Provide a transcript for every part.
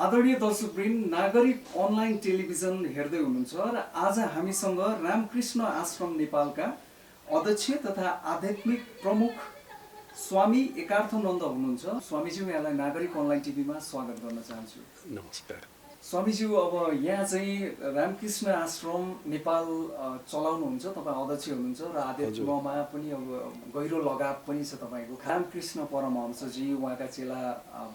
आदरणीय दर्शकवृन्द, नागरिक online television हेर्दै हुनुहुन्छ र आज हामीसँग रामकृष्ण आश्रम नेपालका अध्यक्ष तथा आध्यात्मिक प्रमुख स्वामी एकार्थनन्द हुनुहुन्छ। स्वामीज्यू, यहाँलाई नागरिक अनलाइन टिभीमा स्वागत गर्न चाहन्छु। नमस्कार स्वामीज्यू, अब यहाँ चाहिँ रामकृष्ण आश्रम नेपाल चलाउनुहुन्छ, तपाईँ अध्यक्ष हुनुहुन्छ र आध्यात्ममा पनि अब गहिरो लगाव पनि छ तपाईँको। रामकृष्ण परमहंसजी उहाँका चेला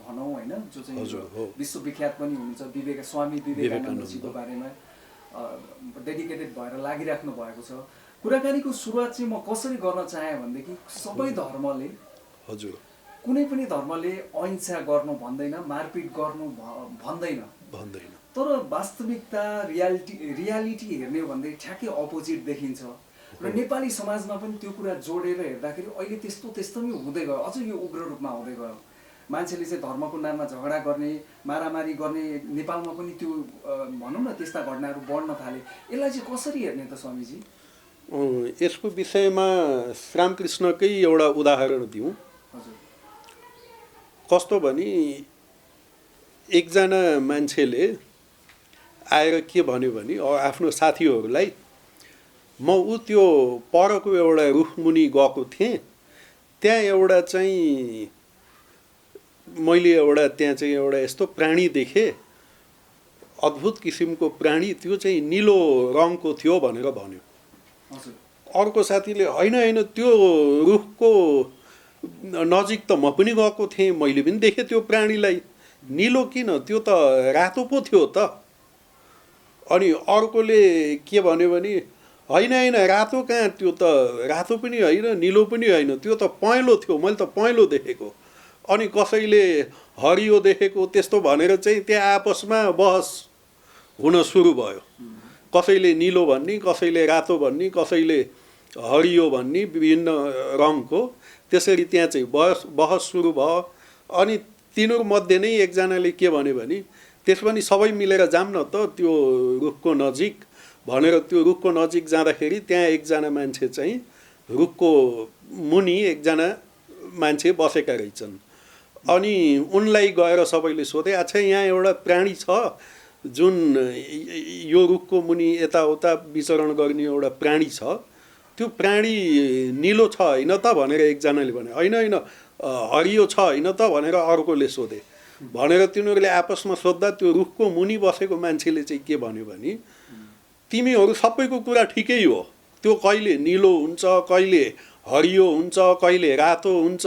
भनौँ होइन, जो चाहिँ विश्वविख्यात पनि हुनुहुन्छ, स्वामी विवेकानन्दजीको बारेमा डेडिकेटेड भएर लागिराख्नु भएको छ। कुराकानीको सुरुवात चाहिँ म कसरी गर्न चाहेँ भनेदेखि सबै धर्मले, कुनै पनि धर्मले अहिंसा गर्नु भन्दैन, मारपिट गर्नु भन्दैन, तर वास्तविकता रियालिटी हेर्ने हो भने ठ्याक्कै अपोजिट देखिन्छ र नेपाली समाजमा पनि त्यो कुरा जोडेर हेर्दाखेरि अहिले त्यस्तोमै हुँदै गयो, अझ यो उग्र रूपमा हुँदै गयो। मान्छेले चाहिँ धर्मको नाममा झगडा गर्ने, मारामारी गर्ने, नेपालमा पनि त्यो भनौँ न त्यस्ता घटनाहरू बढ्न थाले। यसलाई चाहिँ कसरी हेर्ने त स्वामीजी? यसको विषयमा रामकृष्णकै एउटा उदाहरण दिउँ। कस्तो भने एकजना मान्छेले आएर के भन्यो भने आफ्नो साथीहरूलाई, म त्यो परको एउटा रुखमुनि गएको थिएँ, त्यहाँ एउटा चाहिँ मैले त्यहाँ चाहिँ एउटा यस्तो प्राणी देखेँ, अद्भुत किसिमको प्राणी, त्यो चाहिँ निलो रङको थियो भनेर भन्यो। अर्को साथीले होइन त्यो रुखको नजिक त म पनि गएको थिएँ, मैले पनि देखेँ त्यो प्राणीलाई, निलो किन, त्यो त रातो पो थियो त। अनि अर्कोले के भन्यो भने होइन रातो कहाँ, त्यो त रातो पनि होइन निलो पनि होइन, त्यो त पहेँलो थियो, मैले त पहेँलो देखेको। अनि कसैले हरियो देखेको, त्यस्तो भनेर चाहिँ त्यहाँ आपसमा बहस हुन सुरु भयो। कसैले निलो भन्ने, कसैले रातो भन्ने, कसैले हरियो भन्ने, विभिन्न रङको, त्यसरी त्यहाँ चाहिँ बहस सुरु भयो। अनि तिनीहरूमध्ये नै एकजनाले के भन्यो भने त्यस पनि सबै मिलेर जाऊँ न त त्यो रुखको नजिक भनेर त्यो रुखको नजिक जाँदाखेरि त्यहाँ एकजना मान्छे चाहिँ रुखको मुनि एकजना मान्छे बसेका रहेछन्। अनि उनलाई गएर सबैले सोधे, अच्छा यहाँ एउटा प्राणी छ जुन यो रुखको मुनि यताउता विचरण गर्ने एउटा प्राणी छ, त्यो प्राणी निलो छ होइन त भनेर एकजनाले भन्यो। होइन हरियो छ होइन त भनेर अर्कोले सोधे। भनेर तिनीहरूले आपसमा सोद्धा त्यो रुखको मुनि बसेको मान्छेले चाहिँ के भन्यो भने तिमीहरू सबैको कुरा ठिकै हो, त्यो कहिले निलो हुन्छ, कहिले हरियो हुन्छ, कहिले रातो हुन्छ,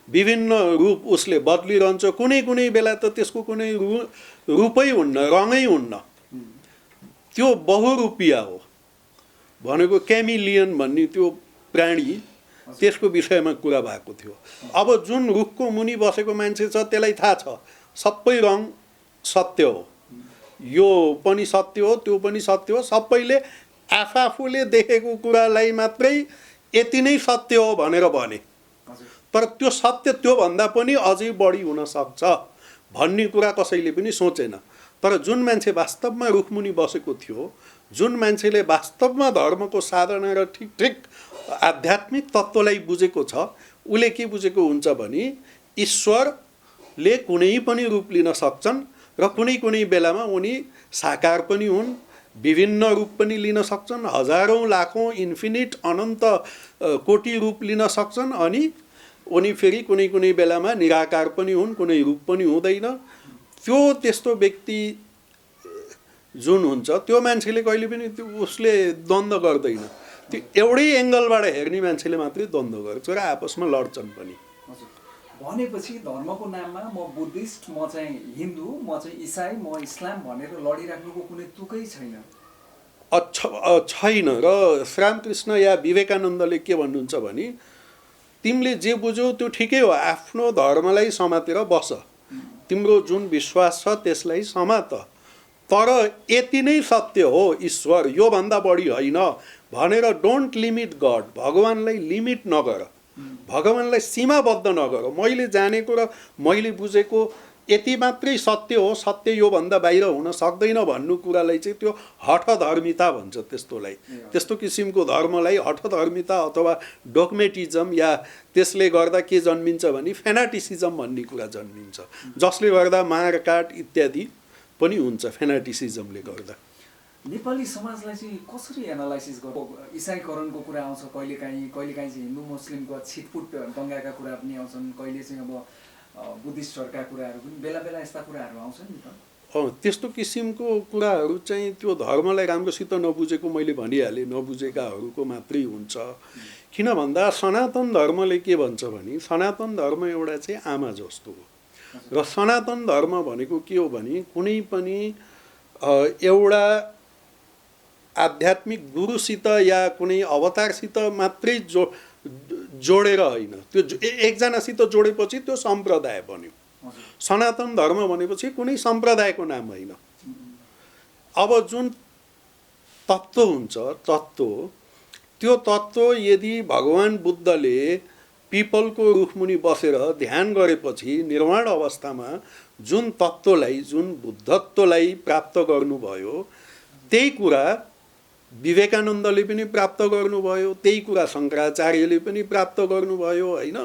विभिन्न रूप उसले बदलिरहन्छ, कुनै बेला त त्यसको कुनै रूपै हुन्न, रङै हुन्न, त्यो बहुरूपिया हो भनेको क्यामिलियन भन्ने त्यो प्राणी, त्यसको विषयमा कुरा भएको थियो। अब जुन रुखको मुनि बसेको मान्छे छ त्यसलाई थाहा छ सबै रङ सत्य हो, यो पनि सत्य हो, त्यो पनि सत्य हो, सबैले आफूले देखेको कुरालाई मात्रै यति नै सत्य हो भनेर भने। तर त्यो सत्य त्योभन्दा पनि अझै बढी हुन सक्छ भन्ने कुरा कसैले पनि सोचेन। तर जुन मान्छे वास्तवमा रुखमुनि बसेको थियो, जुन मान्छेले वास्तवमा धर्मको साधना र ठिक आध्यात्मिक तत्त्वलाई बुझेको छ, उसले के बुझेको हुन्छ भने ईश्वरले कुनै पनि रूप लिन सक्छन् र कुनै बेलामा उनी साकार पनि हुन्, विभिन्न रूप पनि लिन सक्छन्, हजारौँ लाखौँ इन्फिनिट अनन्त कोटि रूप लिन सक्छन्। अनि उनी फेरि कुनै बेलामा निराकार पनि हुन्, कुनै रूप पनि हुँदैन। त्यो त्यस्तो व्यक्ति जुन हुन्छ त्यो मान्छेले कहिले पनि त्यो उसले द्वन्द्व गर्दैन, त्यो एउटै एङ्गलबाट हेर्ने मान्छेले मात्रै द्वन्द्व गर्छ र आपसमा लड्छन् पनि। भनेपछि धर्मको नाममा म बुद्धिस्ट, म चाहिँ हिन्दू, म चाहिँ इसाई, म इस्लाम भनेर लडिराख्नुको कुनै तुकै छैन। छैन। र रामकृष्ण या विवेकानन्दले के भन्नुहुन्छ भने तिमीले जे बुझ्यौ त्यो ठिकै हो, आफ्नो धर्मलाई समातेर बस, तिम्रो जुन विश्वास छ त्यसलाई समात, तर यति नै सत्य हो ईश्वर, योभन्दा बढी होइन भनेर डोन्ट लिमिट गड, भगवानलाई लिमिट नगर, भगवानलाई सीमाबद्ध नगर। मैले जानेको र मैले बुझेको यति मात्रै सत्य हो, सत्य योभन्दा बाहिर हुन सक्दैन भन्नु कुरालाई चाहिँ त्यो हठधर्मिता भन्छ। त्यस्तोलाई, त्यस्तो किसिमको धर्मलाई हठधर्मिता अथवा डोगमेटिजम या त्यसले गर्दा के जन्मिन्छ भने फेनाटिसिजम भन्ने कुरा जन्मिन्छ, जसले गर्दा मारकाट इत्यादि पनि हुन्छ फेनाटिसिजमले गर्दा। नेपाली समाजलाई चाहिँ कसरी एनालाइसिस गर्नु? इसाईकरणको कुरा आउँछ कहिलेकाहीँ, कहिलेकाहीँ चाहिँ हिन्दू मुस्लिमको छिटपुट दङ्गाका कुरा पनि आउँछन्, कहिले चाहिँ अब बुद्धिस्टहरूका कुराहरू पनि बेला बेला यस्ता कुराहरू आउँछन् नि त। त्यस्तो किसिमको कुराहरू चाहिँ त्यो धर्मलाई राम्रोसित नबुझेको मैले भनिहालेँ, नबुझेकाहरूको मात्रै हुन्छ। किन भन्दा सनातन धर्मले के भन्छ भने सनातन धर्म एउटा चाहिँ आमा जस्तो हो, र सनातन धर्म भनेको के हो भने कुनै पनि एउटा आध्यात्मिक गुरुसित या कुनै अवतारसित मात्रै जोडेर होइन, त्यो एकजनासित जोडेपछि त्यो सम्प्रदाय बन्यो। सनातन धर्म भनेपछि कुनै सम्प्रदायको नाम होइन। अब जुन तत्त्व हुन्छ, त्यो तत्त्व यदि भगवान बुद्धले पिपलको रुखमुनि बसेर ध्यान गरेपछि निर्वाण अवस्थामा जुन तत्त्वलाई, जुन बुद्धत्वलाई प्राप्त गर्नुभयो, त्यही कुरा विवेकानन्दले पनि प्राप्त गर्नुभयो, त्यही कुरा शङ्कराचार्यले पनि प्राप्त गर्नुभयो होइन।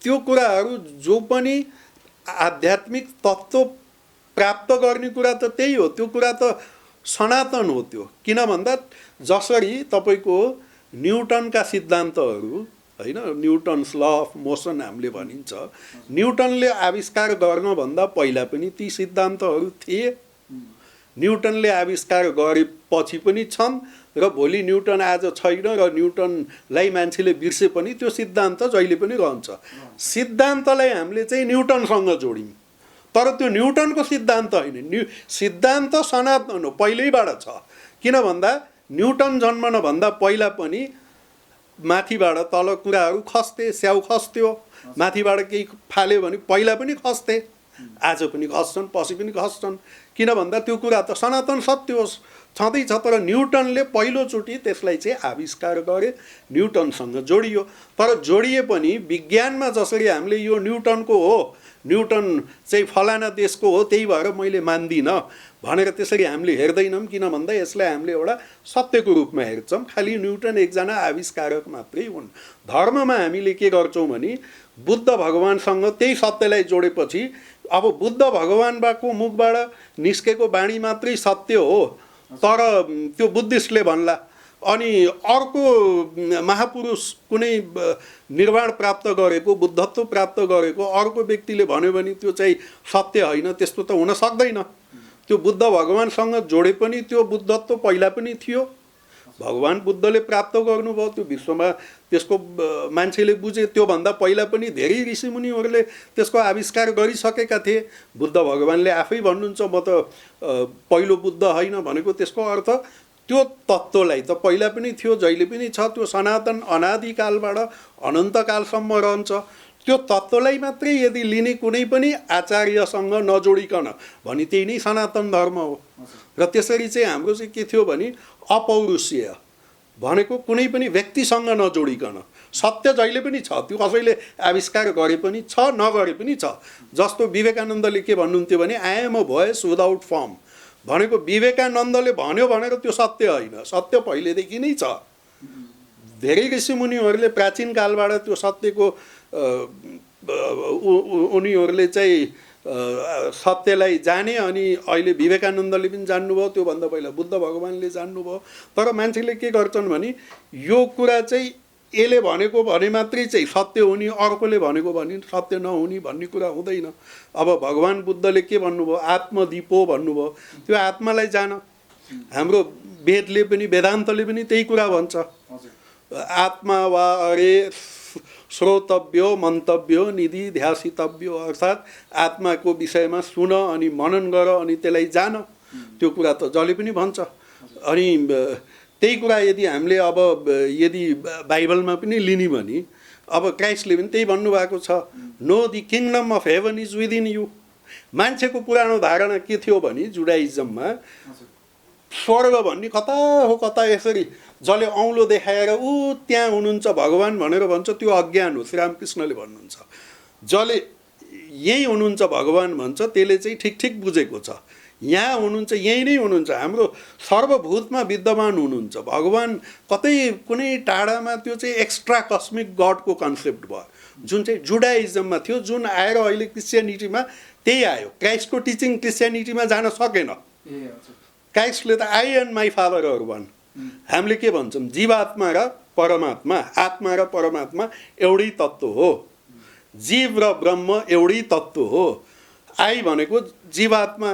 त्यो कुराहरू जो पनि आध्यात्मिक तत्त्व प्राप्त गर्ने कुरा त त्यही हो, त्यो कुरा त सनातन हो त्यो। किन भन्दा जसरी तपाईँको न्युटनका सिद्धान्तहरू होइन, न्युटन्स ल अफ मोसन हामीले भनिन्छ, न्युटनले आविष्कार गर्नुभन्दा पहिला पनि ती सिद्धान्तहरू थिए, न्युटनले आविष्कार गरेपछि पनि छन्, र भोलि न्युटन आज छैन र न्युटनलाई मान्छेले बिर्से पनि त्यो सिद्धान्त जहिले पनि रहन्छ। सिद्धान्तलाई हामीले चाहिँ न्युटनसँग जोड्यौँ, तर त्यो न्युटनको सिद्धान्त होइन, सिद्धान्त सनातन हो, पहिल्यैबाट छ। किन भन्दा न्युटन जन्मनभन्दा पहिला पनि माथिबाट तल कुराहरू खस्थे, स्याउ खस्थ्यो, माथिबाट केही फाल्यो भने पहिला पनि खस्थे, आज पनि खस्छन्, पछि पनि खस्छन्। किन भन्दा त्यो कुरा त सनातन सत्य होस् छँदैछ, तर न्युटनले पहिलोचोटि त्यसलाई चाहिँ आविष्कार गरे, न्युटनसँग जोडियो। तर जोडिए पनि विज्ञानमा जसरी हामीले यो न्युटनको हो, न्युटन चाहिँ फलाना देशको हो, त्यही भएर मैले मान्दिनँ भनेर त्यसरी हामीले हेर्दैनौँ। किन भन्दा यसलाई हामीले एउटा सत्यको रूपमा हेर्छौँ, खालि न्युटन एकजना आविष्कारक मात्रै हुन्। धर्ममा हामीले के गर्छौँ भने बुद्ध भगवानसँग त्यही सत्यलाई जोडेपछि अब बुद्ध भगवानको मुखबाट निस्केको बाणी मात्रै सत्य हो, तर त्यो बुद्धिस्टले भन्ला। अनि अर्को महापुरुष कुनै निर्वाण प्राप्त गरेको, बुद्धत्व प्राप्त गरेको अर्को व्यक्तिले भन्यो भने त्यो चाहिँ सत्य होइन, त्यस्तो त हुन सक्दैन। त्यो बुद्ध भगवानसँग जोडे पनि त्यो बुद्धत्व पहिला पनि थियो, भगवान बुद्धले प्राप्त गर्नुभयो, त्यो विश्वमा त्यसको मान्छेले बुझे। त्योभन्दा पहिला पनि धेरै ऋषिमुनिहरूले त्यसको आविष्कार गरिसकेका थिए। बुद्ध भगवानले आफै भन्नुहुन्छ म त पहिलो बुद्ध होइन भनेको त्यसको अर्थ त्यो तत्त्वलाई त पहिला पनि थियो, जहिले पनि छ, त्यो सनातन अनादिकालबाट अनन्तकालसम्म रहन्छ। त्यो तत्त्वलाई मात्रै यदि लिने कुनै पनि आचार्यसँग नजोडिकन भने त्यही नै सनातन धर्म हो। र त्यसरी चाहिँ हाम्रो चाहिँ के थियो भने अपौरुषीय भनेको कुनै पनि व्यक्तिसँग नजोडिकन, सत्य जहिले पनि छ, त्यो कसैले आविष्कार गरे पनि छ, नगरे पनि छ। जस्तो विवेकानन्दले के भन्नुहुन्थ्यो भने I am a voice without form भनेको विवेकानन्दले भन्यो भनेर त्यो सत्य होइन, सत्य पहिलेदेखि नै छ। धेरै ऋषिमुनिहरूले प्राचीन कालबाट त्यो सत्यको उनीहरूले चाहिँ सत्यलाई जाने, अनि अहिले विवेकानन्दले पनि जान्नुभयो, त्योभन्दा पहिला बुद्ध भगवानले जान्नुभयो। तर मान्छेले के गर्छन् भने यो कुरा चाहिँ यसले भनेको भने मात्रै चाहिँ सत्य हुने, अर्कोले भनेको भने सत्य नहुने भन्ने कुरा हुँदैन। अब भगवान बुद्धले के भन्नुभयो, आत्मदीपो भन्नुभयो, त्यो आत्मालाई जान। हाम्रो वेदले पनि, वेदान्तले पनि त्यही कुरा भन्छ, आत्मा वा अरे श्रोतव्यो मन्तव्यो निधि ध्यासितव्यो, अर्थात् आत्माको विषयमा सुन अनि मनन गर अनि त्यसलाई जान। त्यो कुरा त जसले पनि भन्छ। अनि त्यही कुरा यदि हामीले अब यदि बाइबलमा पनि लिने भने अब क्राइस्टले पनि त्यही भन्नुभएको छ, no the kingdom of heaven is within you. मान्छेको पुरानो धारणा के थियो भने जुडाइजममा स्वर्ग भन्ने कता हो कता, यसरी जसले औँलो देखाएर त्यहाँ हुनुहुन्छ भगवान भनेर भन्छ, त्यो अज्ञान हो। श्रीरामकृष्णले भन्नुहुन्छ जसले यही हुनुहुन्छ भगवान् भन्छ त्यसले चाहिँ ठिक ठिक बुझेको छ। यहाँ हुनुहुन्छ, यही नै हुनुहुन्छ, हाम्रो सर्वभूतमा विद्यमान हुनुहुन्छ भगवान्। कतै कुनै टाढामा त्यो चाहिँ एक्स्ट्रा कस्मिक गडको कन्सेप्ट भयो, जुन चाहिँ जुडाइजममा थियो, जुन आएर अहिले क्रिस्चियनिटीमा त्यही आयो। क्राइस्टको टिचिङ क्रिस्चियनिटीमा जान सकेन। क्राइस्टले त I and my father are one. हामीले के भन्छौँ? जीवात्मा र परमात्मा, आत्मा र परमात्मा एउटै तत्त्व हो। जीव र ब्रह्म एउटै तत्त्व हो। आई भनेको जीवात्मा,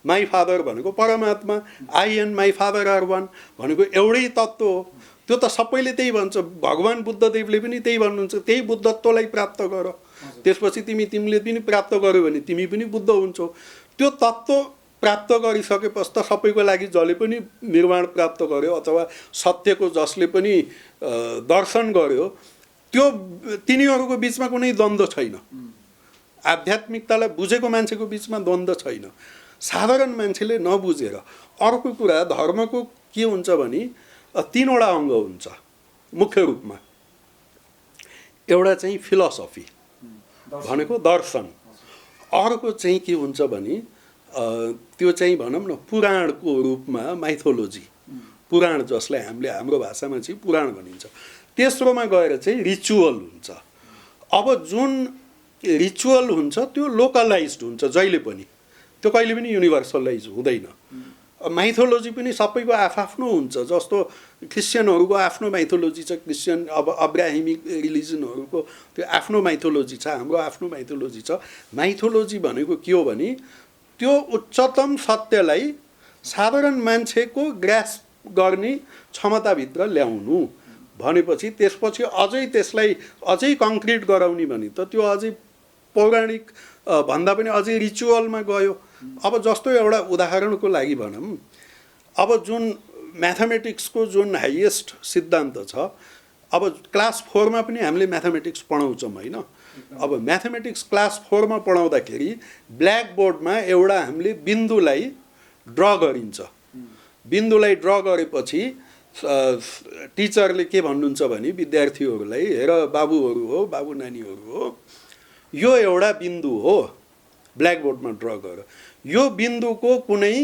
माई फादर भनेको परमात्मा, I and my father are one भनेको एउटै तत्त्व हो। त्यो त सबैले त्यही भन्छ। भगवान् बुद्धदेवले पनि त्यही भन्नुहुन्छ, त्यही बुद्धत्वलाई प्राप्त गर, त्यसपछि तिमीले पनि प्राप्त गर्यो भने तिमी पनि बुद्ध हुन्छौ। त्यो तत्त्व प्राप्त गरिसकेपछि त सबैको लागि जसले पनि निर्वाण प्राप्त गर्यो अथवा सत्यको जसले पनि दर्शन गर्यो, त्यो तिनीहरूको बिचमा कुनै द्वन्द्व छैन। आध्यात्मिकतालाई बुझेको मान्छेको बिचमा द्वन्द्व छैन। साधारण मान्छेले नबुझेर अर्को कुरा, धर्मको के हुन्छ भने 3वटा अङ्ग हुन्छ मुख्य रूपमा। एउटा चाहिँ फिलोसफी भनेको दर्शन, अर्को चाहिँ के हुन्छ भने त्यो चाहिँ भनौँ न पुराणको रूपमा माइथोलोजी, पुराण जसलाई हामीले हाम्रो भाषामा चाहिँ पुराण भनिन्छ। तेस्रोमा गएर चाहिँ रिचुअल हुन्छ। अब जुन रिचुअल हुन्छ त्यो लोकलाइज्ड हुन्छ जहिले पनि, त्यो कहिले पनि युनिभर्सलाइज हुँदैन। माइथोलोजी पनि सबैको आफ्नो हुन्छ। जस्तो क्रिस्चियनहरूको आफ्नो माइथोलोजी छ, क्रिस्चियन अब अब्राहिमिक रिलिजनहरूको त्यो आफ्नो माइथोलोजी छ, हाम्रो आफ्नो माइथोलोजी छ। माइथोलोजी भनेको के हो भने त्यो उच्चतम सत्यलाई साधारण मान्छेको ग्रास्प गर्ने क्षमताभित्र ल्याउनु भनेपछि त्यसपछि अझै त्यसलाई अझै कङ्क्रिट गराउने भने त त्यो अझै पौराणिक भन्दा पनि अझै रिचुअलमा गयो। अब जस्तो एउटा उदाहरणको लागि भनौँ, अब जुन म्याथमेटिक्सको जुन हाइएस्ट सिद्धान्त छ, अब क्लास 4मा पनि हामीले म्याथमेटिक्स पढाउँछौँ होइन। अब म्याथमेटिक्स क्लास 4मा पढाउँदाखेरि ब्ल्याक बोर्डमा एउटा हामीले बिन्दुलाई ड्र गरिन्छ। बिन्दुलाई ड्र गरेपछि टिचरले के भन्नुहुन्छ भने विद्यार्थीहरूलाई, हेर बाबुहरू हो, बाबु नानीहरू हो, यो एउटा बिन्दु हो, ब्ल्याक बोर्डमा ड्र गर। यो बिन्दुको कुनै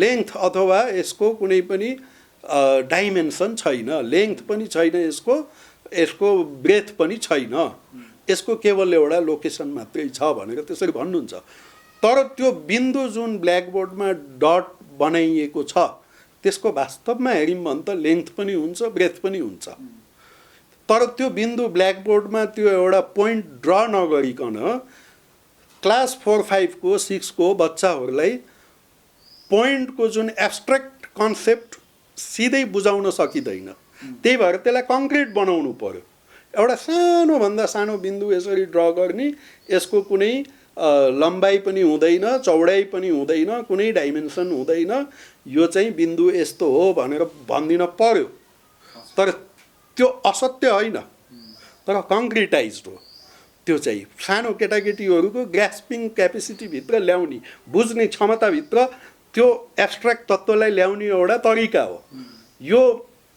लेन्थ अथवा यसको कुनै पनि डाइमेन्सन छैन, लेन्थ पनि छैन, यसको ब्रेथ पनि छैन, यसको केवल एउटा लोकेसन मात्रै छ भनेर त्यसरी भन्नुहुन्छ। तर त्यो बिन्दु जुन ब्ल्याक बोर्डमा डट बनाइएको छ त्यसको वास्तवमा हेऱ्यौँ भने त लेन्थ पनि हुन्छ, ब्रेथ पनि हुन्छ। तर त्यो बिन्दु ब्ल्याक बोर्डमा त्यो एउटा पोइन्ट ड्र नगरिकन क्लास 4, 5 को 6 को बच्चाहरूलाई पोइन्टको जुन एब्स्ट्र्याक्ट कन्सेप्ट सिधै बुझाउन सकिँदैन। त्यही भएर त्यसलाई कङ्क्रिट बनाउनु पर्यो। एउटा सानोभन्दा सानो बिन्दु यसरी ड्र गर्ने, यसको कुनै लम्बाइ पनि हुँदैन, चौडाइ पनि हुँदैन, कुनै डाइमेन्सन हुँदैन, यो चाहिँ बिन्दु यस्तो हो भनेर भनिदिन पर्यो। तर त्यो असत्य होइन, तर कङ्क्रिटाइज्ड हो। त्यो चाहिँ सानो केटाकेटीहरूको ग्रास्पिङ क्यापेसिटीभित्र ल्याउने, बुझ्ने क्षमताभित्र त्यो एब्स्ट्र्याक्ट तत्त्वलाई ल्याउने एउटा तरिका हो। यो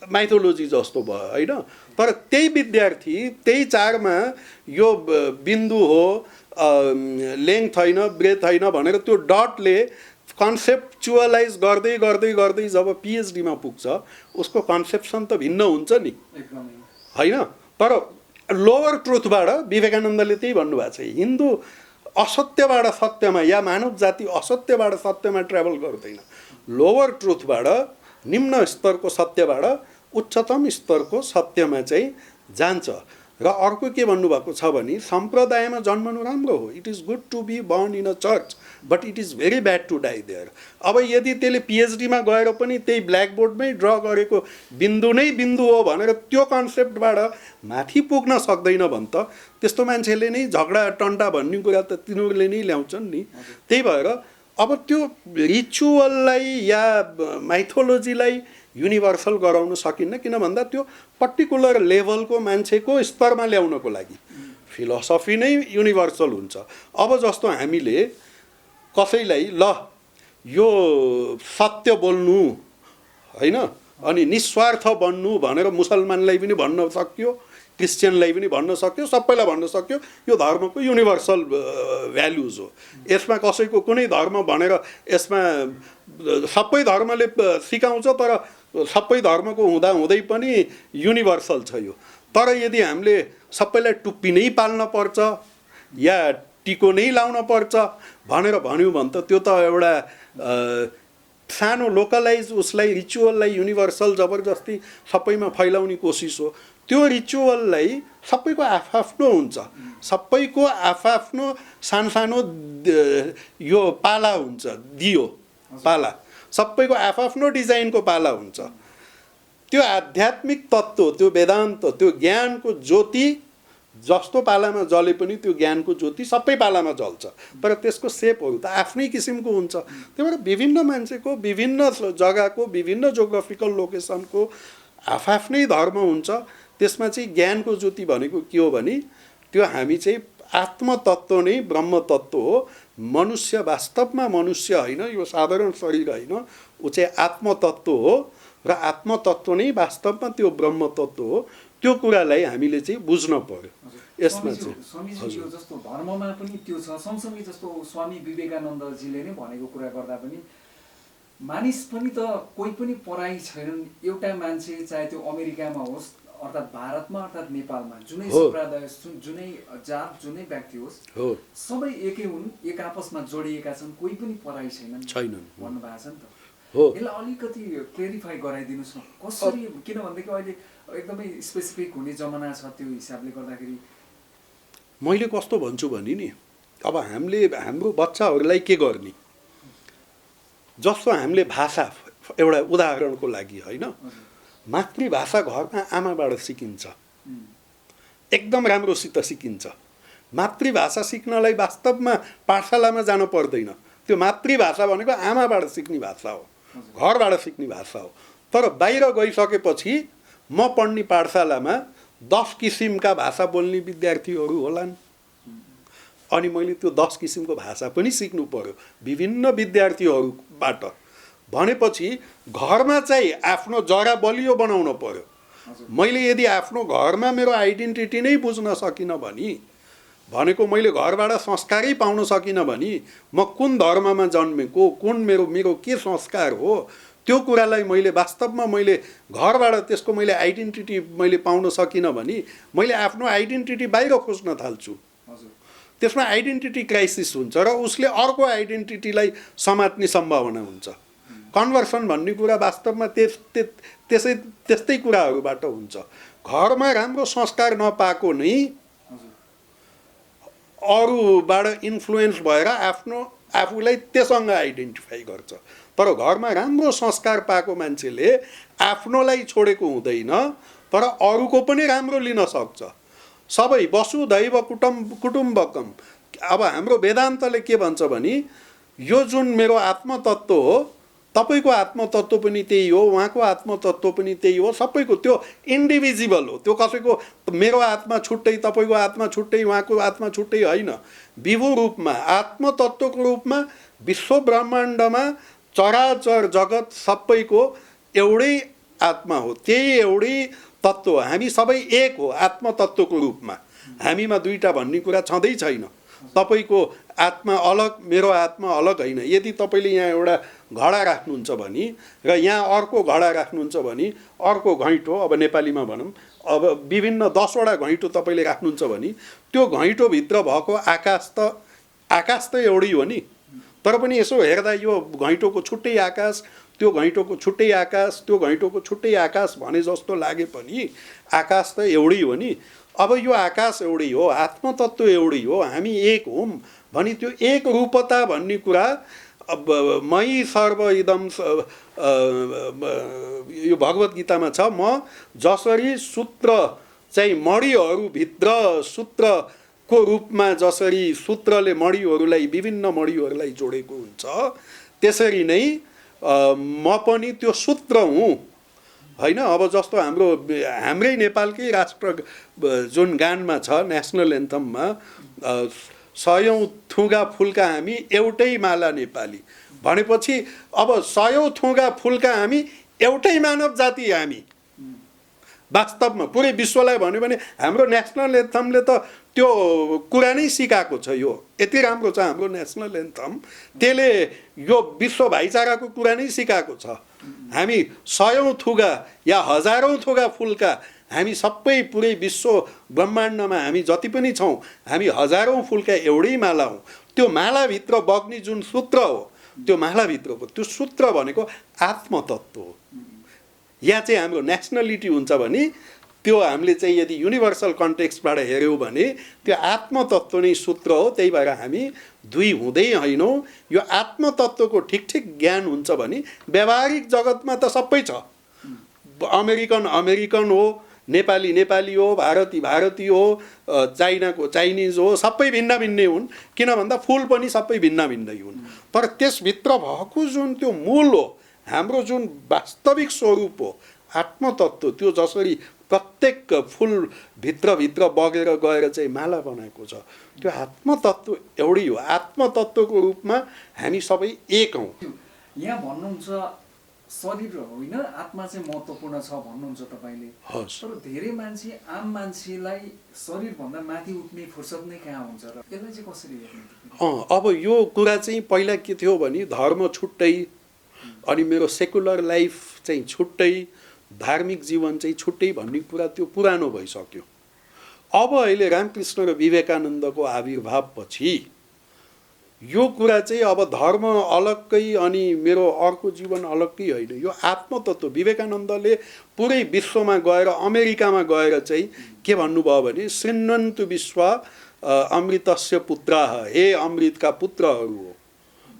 माइथोलोजी जस्तो भयो होइन। तर त्यही विद्यार्थी त्यही 4मा यो बिन्दु हो, लेन्थ छैन, ब्रेथ छैन भनेर त्यो डटले कन्सेप्चुअलाइज गर्दै गर्दै गर्दै जब पिएचडीमा पुग्छ उसको कन्सेप्सन त भिन्न हुन्छ नि होइन। तर लोवर ट्रुथबाट विवेकानन्दले त्यही भन्नुभएको छ, हिन्दू असत्यबाट सत्यमा या मानव जाति असत्यबाट सत्यमा ट्राभल गर्दैन, लोवर ट्रुथबाट निम्न स्तरको सत्यबाट उच्चतम स्तरको सत्यमा चाहिँ जान्छ। र अर्को के भन्नुभएको छ भने सम्प्रदायमा जन्मनु राम्रो हो, it is good to be born in a church but it is very bad to die there. अब यदि त्यसले पिएचडीमा गएर पनि त्यही ब्ल्याक बोर्डमै ड्र गरेको बिन्दु नै बिन्दु हो भनेर त्यो कन्सेप्टबाट माथि पुग्न सक्दैन भने त त्यस्तो मान्छेले नै झगडा टन्टा भन्ने कुरा त तिनीहरूले नै ल्याउँछन् नि। त्यही भएर अब त्यो रिचुअललाई या माइथोलोजीलाई युनिभर्सल गराउन सकिन्न, किन भन्दा त्यो पर्टिकुलर लेभलको मान्छेको स्तरमा ल्याउनको लागि फिलोसफी नै युनिभर्सल हुन्छ। अब जस्तो हामीले कसैलाई ल यो सत्य बोल्नु होइन अनि निस्वार्थ बन्नु भनेर मुसलमानलाई पनि भन्न सक्यो, क्रिस्चियनलाई पनि भन्न सक्यो, सबैलाई भन्न सक्यो यो धर्मको युनिभर्सल भ्याल्युज हो। यसमा कसैको कुनै धर्म भनेर यसमा सबै धर्मले सिकाउँछ, तर सबै धर्मको हुँदै पनि युनिभर्सल छ यो। तर यदि हामीले सबैलाई टुप्पी नै पाल्न पर्छ या टिको नै लाउन पर्छ भनेर भन्यौँ भने त त्यो त एउटा सानो लोकलाइज उसलाई रिचुअललाई युनिभर्सल जबरजस्ती सबैमा फैलाउने कोसिस हो। त्यो रिचुअललाई सबैको आफआफ्नो हुन्छ, सबैको आफआफ्नो सानो यो पाला हुन्छ, दियो पाला, सबैको आफआफ्नो डिजाइनको पाला हुन्छ। त्यो आध्यात्मिक तत्त्व, त्यो वेदान्त, त्यो ज्ञानको ज्योति जस्तो पालामा जले पनि त्यो ज्ञानको ज्योति सबै पालामा जल्छ, तर त्यसको सेपहरू त आफ्नै किसिमको हुन्छ। त्यही भएर विभिन्न मान्छेको, विभिन्न जग्गाको, विभिन्न जोग्राफिकल लोकेसनको आफ्नै धर्म हुन्छ। त्यसमा चाहिँ ज्ञानको ज्योति भनेको के हो भने त्यो हामी चाहिँ आत्मतत्त्व नै ब्रह्मतत्त्व हो। मनुष्य वास्तवमा मनुष्य होइन, यो साधारण शरीर होइन, ऊ चाहिँ आत्मतत्त्व हो र आत्मतत्त्व नै वास्तवमा त्यो ब्रह्मतत्त्व हो। त्यो कुरालाई हामीले चाहिँ बुझ्न पर्यो। यसमा चाहिँ स्वामीजी यो जस्तो धर्ममा पनि त्यो छ, सँगसँगै जस्तो स्वामी विवेकानन्दजीले नै भनेको कुरा गर्दा पनि मानिस पनि त कोही पनि पराई छैनन्। एउटा मान्छे चाहे त्यो अमेरिकामा होस् अर्थात् भारतमा अर्थात् नेपालमा जुनै सम्प्रदाय, जुनै जात, जुनै व्यक्ति होस्, सबै एकै हुन्, एक आपसमा जोडिएका छन्, कोही पनि पराई छैनन् भन्नुभएको छ नि त। यसलाई अलिकति क्लेरिफाई गराइदिनुहोस् न कसरी, किनभनेदेखि अहिले एकदमै स्पेसिफिक हुने जमाना छ। त्यो हिसाबले गर्दाखेरि मैले कस्तो भन्छु भने नि, अब हामीले हाम्रो बच्चाहरूलाई के गर्ने, जस्तो हामीले भाषा, एउटा उदाहरणको लागि होइन, मातृभाषा घरमा आमाबाट सिकिन्छ, एकदम राम्रोसित सिकिन्छ। मातृभाषा सिक्नलाई वास्तवमा पाठशालामा जानु पर्दैन। त्यो मातृभाषा भनेको आमाबाट सिक्ने भाषा हो, घरबाट सिक्ने भाषा हो। तर बाहिर गइसकेपछि म पढ्ने पाठशालामा 10 किसिमका भाषा बोल्ने विद्यार्थीहरू होलान्, अनि मैले त्यो 10 किसिमको भाषा पनि सिक्नु पर्यो विभिन्न विद्यार्थीहरूबाट। भनेपछि घरमा चाहिँ आफ्नो जरा बलियो बनाउनु पर्यो। मैले यदि आफ्नो घरमा मेरो आइडेन्टिटी नै बुझ्न सकिनँ भनेको मैले घरबाट संस्कारै पाउन सकिनँ भने म कुन धर्ममा जन्मेको, कुन मेरो के संस्कार हो, त्यो कुरालाई मैले वास्तवमा मैले घरबाट त्यसको मैले आइडेन्टिटी मैले पाउन सकिनँ भने मैले आफ्नो आइडेन्टिटी बाहिर खोज्न थाल्छु। त्यसमा आइडेन्टिटी क्राइसिस हुन्छ र उसले अर्को आइडेन्टिटीलाई समात्ने सम्भावना हुन्छ। कन्भर्सन भन्ने कुरा वास्तवमा त्यस्तै कुराहरूबाट हुन्छ। घरमा राम्रो संस्कार नपाएको नै अरूबाट इन्फ्लुएन्स भएर आफूलाई त्यससँग आइडेन्टिफाई गर्छ। तर घरमा राम्रो संस्कार पाएको मान्छेले आफ्नोलाई छोडेको हुँदैन, तर अरूको पनि राम्रो लिन सक्छ। सबै वसुधैव कुटुम्बकम। अब हाम्रो वेदान्तले के भन्छ भने यो जुन मेरो आत्मतत्त्व हो, तपाईको आत्मतत्त्व पनि त्यही हो, उहाँको आत्मतत्त्व पनि त्यही हो, सबैको त्यो इन्डिभिजिबल हो। त्यो कसैको मेरो आत्मा छुट्टै, तपाईँको आत्मा छुट्टै, उहाँको आत्मा छुट्टै होइन। विभु रूपमा आत्मतत्त्वको रूपमा विश्व ब्रह्माण्डमा चराचर जगत सबैको एउटै आत्मा हो, त्यही एउटै तत्त्व हो। हामी सबै एक हो आत्मतत्त्वको रूपमा। हामीमा दुईटा भन्ने कुरा छँदै छैन। तपाईँको आत्मा अलग, मेरो आत्मा अलग होइन। यदि तपाईँले यहाँ एउटा घडा राख्नुहुन्छ भने र यहाँ अर्को घडा राख्नुहुन्छ भने अर्को घैँटो, अब नेपालीमा भनौँ, अब विभिन्न 10वटा घैँटो तपाईँले राख्नुहुन्छ भने त्यो घैँटोभित्र भएको आकाश त एउटै हो नि। तर पनि यसो हेर्दा यो घैँटोको छुट्टै आकाश, त्यो घैँटोको छुट्टै आकाश, त्यो घैँटोको छुट्टै आकाश भने जस्तो लागे पनि आकाश त एउटै हो नि। अब यो आकाश एउटै हो, आत्मतत्त्व एउटै हो, हामी एक हौँ भने त्यो एक रूपता भन्ने कुरा अब मयि सर्व इदम यो भगवत गीतामा छ। म जसरी सूत्र चाहिँ मणिहरूभित्र सूत्रको रूपमा जसरी सूत्रले मणिहरूलाई विभिन्न मणिहरूलाई जोडेको हुन्छ, त्यसरी नै म पनि त्यो सूत्र हुँ होइन। अब जस्तो हाम्रै नेपालकै राष्ट्र जुन गानमा छ, नेसनल एन्थममा 100औं थुगा फुलका हामी एउटै माला नेपाली भनेपछि अब 100औं थुगा फुलका हामी एउटै मानव जाति हामी। वास्तवमा पुरै विश्वलाई भन्यो भने हाम्रो नेसनल एन्थमले त त्यो कुरा नै सिकाएको छ। यो यति राम्रो छ हाम्रो नेसनल एन्थम, त्यसले यो विश्व भाइचाराको कुरा नै सिकाएको छ। हामी सयौँ थुगा या हजारौँ थुगा फुलका हामी सबै पुरै विश्व ब्रह्माण्डमा हामी जति पनि छौँ हामी हजारौँ फुलका एउटै माला हौँ। त्यो मालाभित्र बग्ने जुन सूत्र हो त्यो मालाभित्रको त्यो सूत्र भनेको आत्मतत्त्व हो। या चाहिँ हाम्रो नेसनलिटी हुन्छ भने त्यो हामीले चाहिँ यदि युनिभर्सल कन्टेक्स्टबाट हेऱ्यौँ भने त्यो आत्मतत्त्व नै सूत्र हो। त्यही भएर हामी दुई हुँदै होइनौँ। यो आत्मतत्त्वको ठिक ठिक ज्ञान हुन्छ भने व्यावहारिक जगतमा त सबै छ। अमेरिकन अमेरिकन हो, नेपाली नेपाली हो, भारती भारतीय हो, चाइनाको चाइनिज हो, सबै भिन्न भिन्नै हुन्। किन भन्दा फुल पनि सबै भिन्न भिन्नै हुन्। तर त्यसभित्र भएको जुन त्यो मूल हो, हाम्रो जुन वास्तविक स्वरूप हो आत्मतत्त्व, त्यो जसरी प्रत्येक फुल भित्र बगेर गएर चाहिँ माला बनाएको छ, त्यो आत्मतत्त्व एउटै हो। आत्मतत्त्वको रूपमा हामी सबै एक हौँ। यहाँ भन्नुहुन्छ शरीर होइन आत्मा चाहिँ महत्त्वपूर्ण छ भन्नुहुन्छ तपाईँले। तर धेरै मान्छे आम मान्छेलाई शरीरभन्दा माथि उठ्ने फुर्सद नै कहाँ हुन्छ र यसलाई चाहिँ कसरी हेर्नु? अब यो कुरा चाहिँ पहिला के थियो भने धर्म छुट्टै, अनि मेरो सेकुलर लाइफ चाहिँ छुट्टै, धार्मिक जीवन चाहिँ छुट्टै भन्ने कुरा त्यो पुरानो भइसक्यो। अब अहिले रामकृष्ण र विवेकानन्दको आविर्भावपछि यो कुरा चाहिँ अब धर्म अलग्गै अनि मेरो अर्को जीवन अलग्गै होइन। यो आत्मतत्त्व विवेकानन्दले पुरै विश्वमा गएर अमेरिकामा गएर चाहिँ के भन्नुभयो भने शृण्वन्तु विश्व अमृतस्य पुत्राः, हे अमृतका पुत्रहरू हो।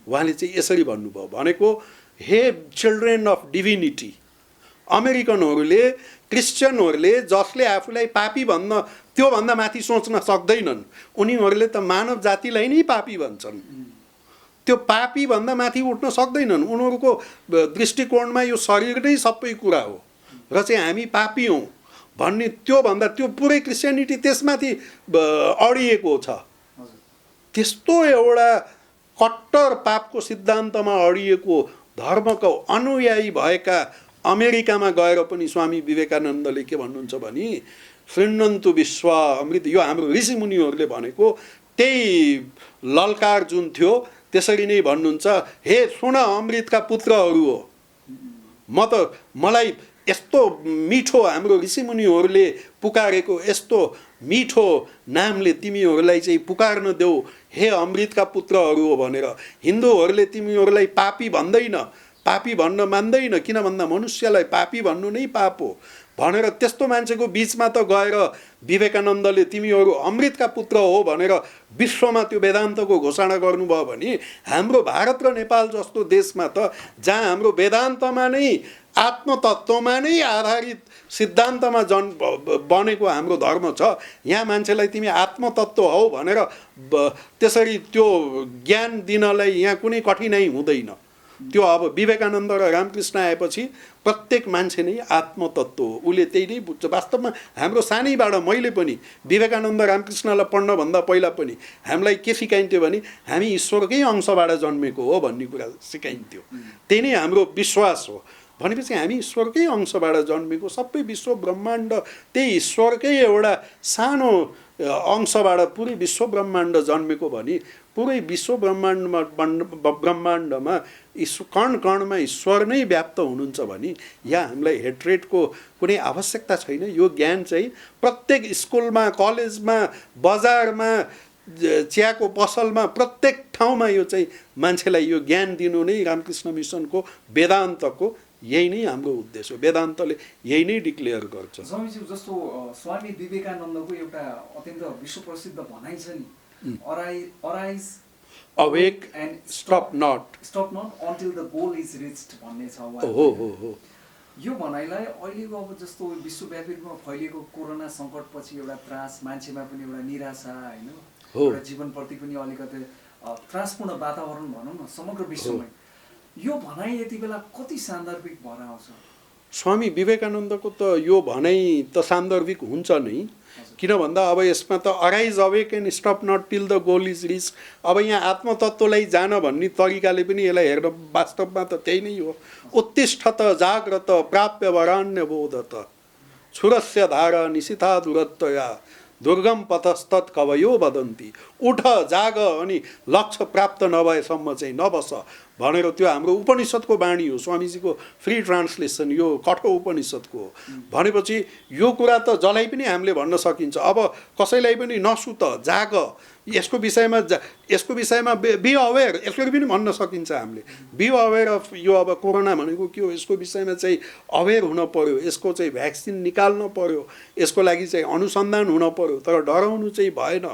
उहाँले चाहिँ यसरी भन्नुभयो, भनेको हे चिल्ड्रेन अफ डिभिनिटी। अमेरिकनहरूले क्रिस्चियनहरूले जसले आफूलाई पापी भन्न त्योभन्दा माथि सोच्न सक्दैनन्, उनीहरूले त मानव जातिलाई नै पापी भन्छन्। त्यो पापी भन्दा माथि उठ्न सक्दैनन्। उनीहरूको दृष्टिकोणमा यो शरीर नै सबै कुरा हो र चाहिँ हामी पापी हौँ भन्ने त्योभन्दा त्यो पुरै क्रिस्चियनिटी त्यसमाथि अडिएको छ। त्यस्तो एउटा कट्टर पापको सिद्धान्तमा अडिएको धर्मको अनुयायी भएका अमेरिकामा गएर पनि स्वामी विवेकानन्दले के भन्नुहुन्छ भने शृण्वन्तु विश्व अमृत, यो हाम्रो ऋषिमुनिहरूले भनेको त्यही ललकार जुन थियो त्यसरी नै भन्नुहुन्छ, हे सुन अमृतका पुत्रहरू हो। मलाई यस्तो मिठो हाम्रो ऋषिमुनिहरूले पुकारेको यस्तो मिठो नामले तिमीहरूलाई चाहिँ पुकार्न देऊ, हे अमृतका पुत्रहरू हो भनेर। हिन्दूहरूले तिमीहरूलाई पापी भन्दैन, पापी भन्न मान्दैन, किन भन्दा मनुष्यलाई पापी भन्नु नै पाप हो भनेर त्यस्तो मान्छेको बिचमा त गएर विवेकानन्दले तिमीहरू अमृतका पुत्र हो भनेर विश्वमा त्यो वेदान्तको घोषणा गर्नुभयो भने हाम्रो भारत र नेपाल जस्तो देशमा त जहाँ हाम्रो वेदान्तमा नै आत्मतत्त्वमा नै आधारित सिद्धान्तमा बनेको हाम्रो धर्म छ, यहाँ मान्छेलाई तिमी आत्मतत्त्व हौ भनेर त्यसरी त्यो ज्ञान दिनलाई यहाँ कुनै कठिनाइ हुँदैन। त्यो अब विवेकानन्द र रामकृष्ण आएपछि प्रत्येक मान्छे नै आत्मतत्त्व हो, उसले त्यही नै बुझ्छ। वास्तवमा हाम्रो सानैबाट मैले पनि विवेकानन्द रामकृष्णलाई पढ्नभन्दा पहिला पनि हामीलाई के सिकाइन्थ्यो भने हामी ईश्वरकै अंशबाट जन्मेको हो भन्ने कुरा सिकाइन्थ्यो। त्यही नै हाम्रो विश्वास हो। भनेपछि हामी ईश्वरकै अंशबाट जन्मेको, सबै विश्व ब्रह्माण्ड त्यही ईश्वरकै एउटा सानो अंशबाट पुरै विश्व ब्रह्माण्ड जन्मेको भने पुरै विश्व ब्रह्माण्डमा कण कणमा ईश्वर नै व्याप्त हुनुहुन्छ भने यहाँ हामीलाई हेट्रेटको कुनै आवश्यकता छैन। यो ज्ञान चाहिँ प्रत्येक स्कुलमा, कलेजमा, बजारमा, चियाको पसलमा, प्रत्येक ठाउँमा यो चाहिँ मान्छेलाई यो ज्ञान दिनु नै रामकृष्ण मिसनको वेदान्तको यही नै हाम्रो उद्देश्य हो। वेदान्तले यही नै डिक्लेयर गर्छ। स्वामीजी जस्तो स्वामी विवेकानन्दको एउटा अत्यन्त विश्व प्रसिद्ध भनाइ छ नि, arise awake and stop not until the goal is reached भन्ने छ। हो यो भनाइलाई अहिलेको अब जस्तो विश्वव्यापी रूपमा फैलिएको कोरोना सङ्कटपछि एउटा त्रास, मान्छेमा पनि एउटा निराशा होइन, एउटा जीवनप्रति पनि अलिकति त्रासपूर्ण वातावरण भनौँ न समग्र विश्वमै, यो भनाइ यति बेला कति सान्दर्भिक भएर आउँछ? स्वामी विवेकानन्दको त यो भनाइ त सान्दर्भिक हुन्छ नै। किन भन्दा अब यसमा त arise awake and stop not till the goal is reach. अब यहाँ आत्मतत्त्वलाई जान भन्ने तरिकाले पनि यसलाई हेर्न वास्तवमा त त्यही नै हो। उत्तिष्ठत जाग्रत प्राप्य वराण्य बोधत, छुरस्य धारा निशिथा दुरत्तया दुर्गम पथस्तत् कवयो वदन्ती। उठ जाग अनि लक्ष्य प्राप्त नभएसम्म चाहिँ नबस भनेर त्यो हाम्रो उपनिषदको बाणी हो। स्वामीजीको फ्री ट्रान्सलेसन यो कठो उपनिषदको हो। भनेपछि यो कुरा त जसलाई पनि हामीले भन्न सकिन्छ। अब कसैलाई पनि नसुत जाग, यसको विषयमा बी अवेर, यसरी पनि भन्न सकिन्छ हामीले। बी अवेर अफ यो अब कोरोना भनेको के हो, यसको विषयमा चाहिँ अवेर हुन पर्यो, यसको चाहिँ भ्याक्सिन निकाल्न पर्यो, यसको लागि चाहिँ अनुसन्धान हुन पर्यो, तर डराउनु चाहिँ भएन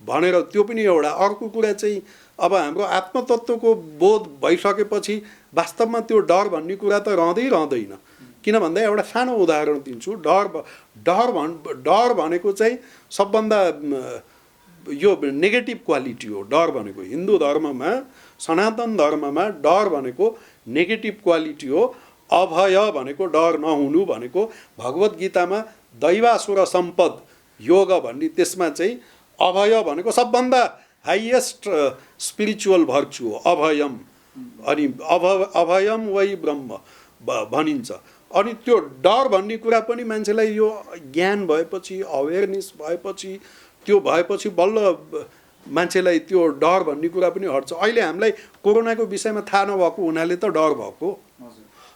भनेर त्यो पनि एउटा। अर्को कुरा चाहिँ अब हाम्रो आत्मतत्त्वको बोध भइसकेपछि वास्तवमा त्यो डर भन्ने कुरा त रहँदैन। किन भन्दा एउटा सानो उदाहरण दिन्छु। डर भनेको चाहिँ सबभन्दा यो नेगेटिभ क्वालिटी हो। डर भनेको हिन्दू धर्ममा, सनातन धर्ममा डर भनेको नेगेटिभ क्वालिटी हो। अभय भनेको डर नहुनु भनेको भगवत गीतामा दैवासुर सम्पद योग भन्ने त्यसमा चाहिँ अभय भनेको सबभन्दा हाइएस्ट स्पिरिचुअल भर्चु हो अभयम। अनि अभयम वै ब्रह्म भनिन्छ। अनि त्यो डर भन्ने कुरा पनि मान्छेलाई यो ज्ञान भएपछि, अवेरनेस भएपछि, त्यो भएपछि बल्ल मान्छेलाई त्यो डर भन्ने कुरा पनि हट्छ। अहिले हामीलाई कोरोनाको विषयमा थाहा नभएको हुनाले त डर भएको।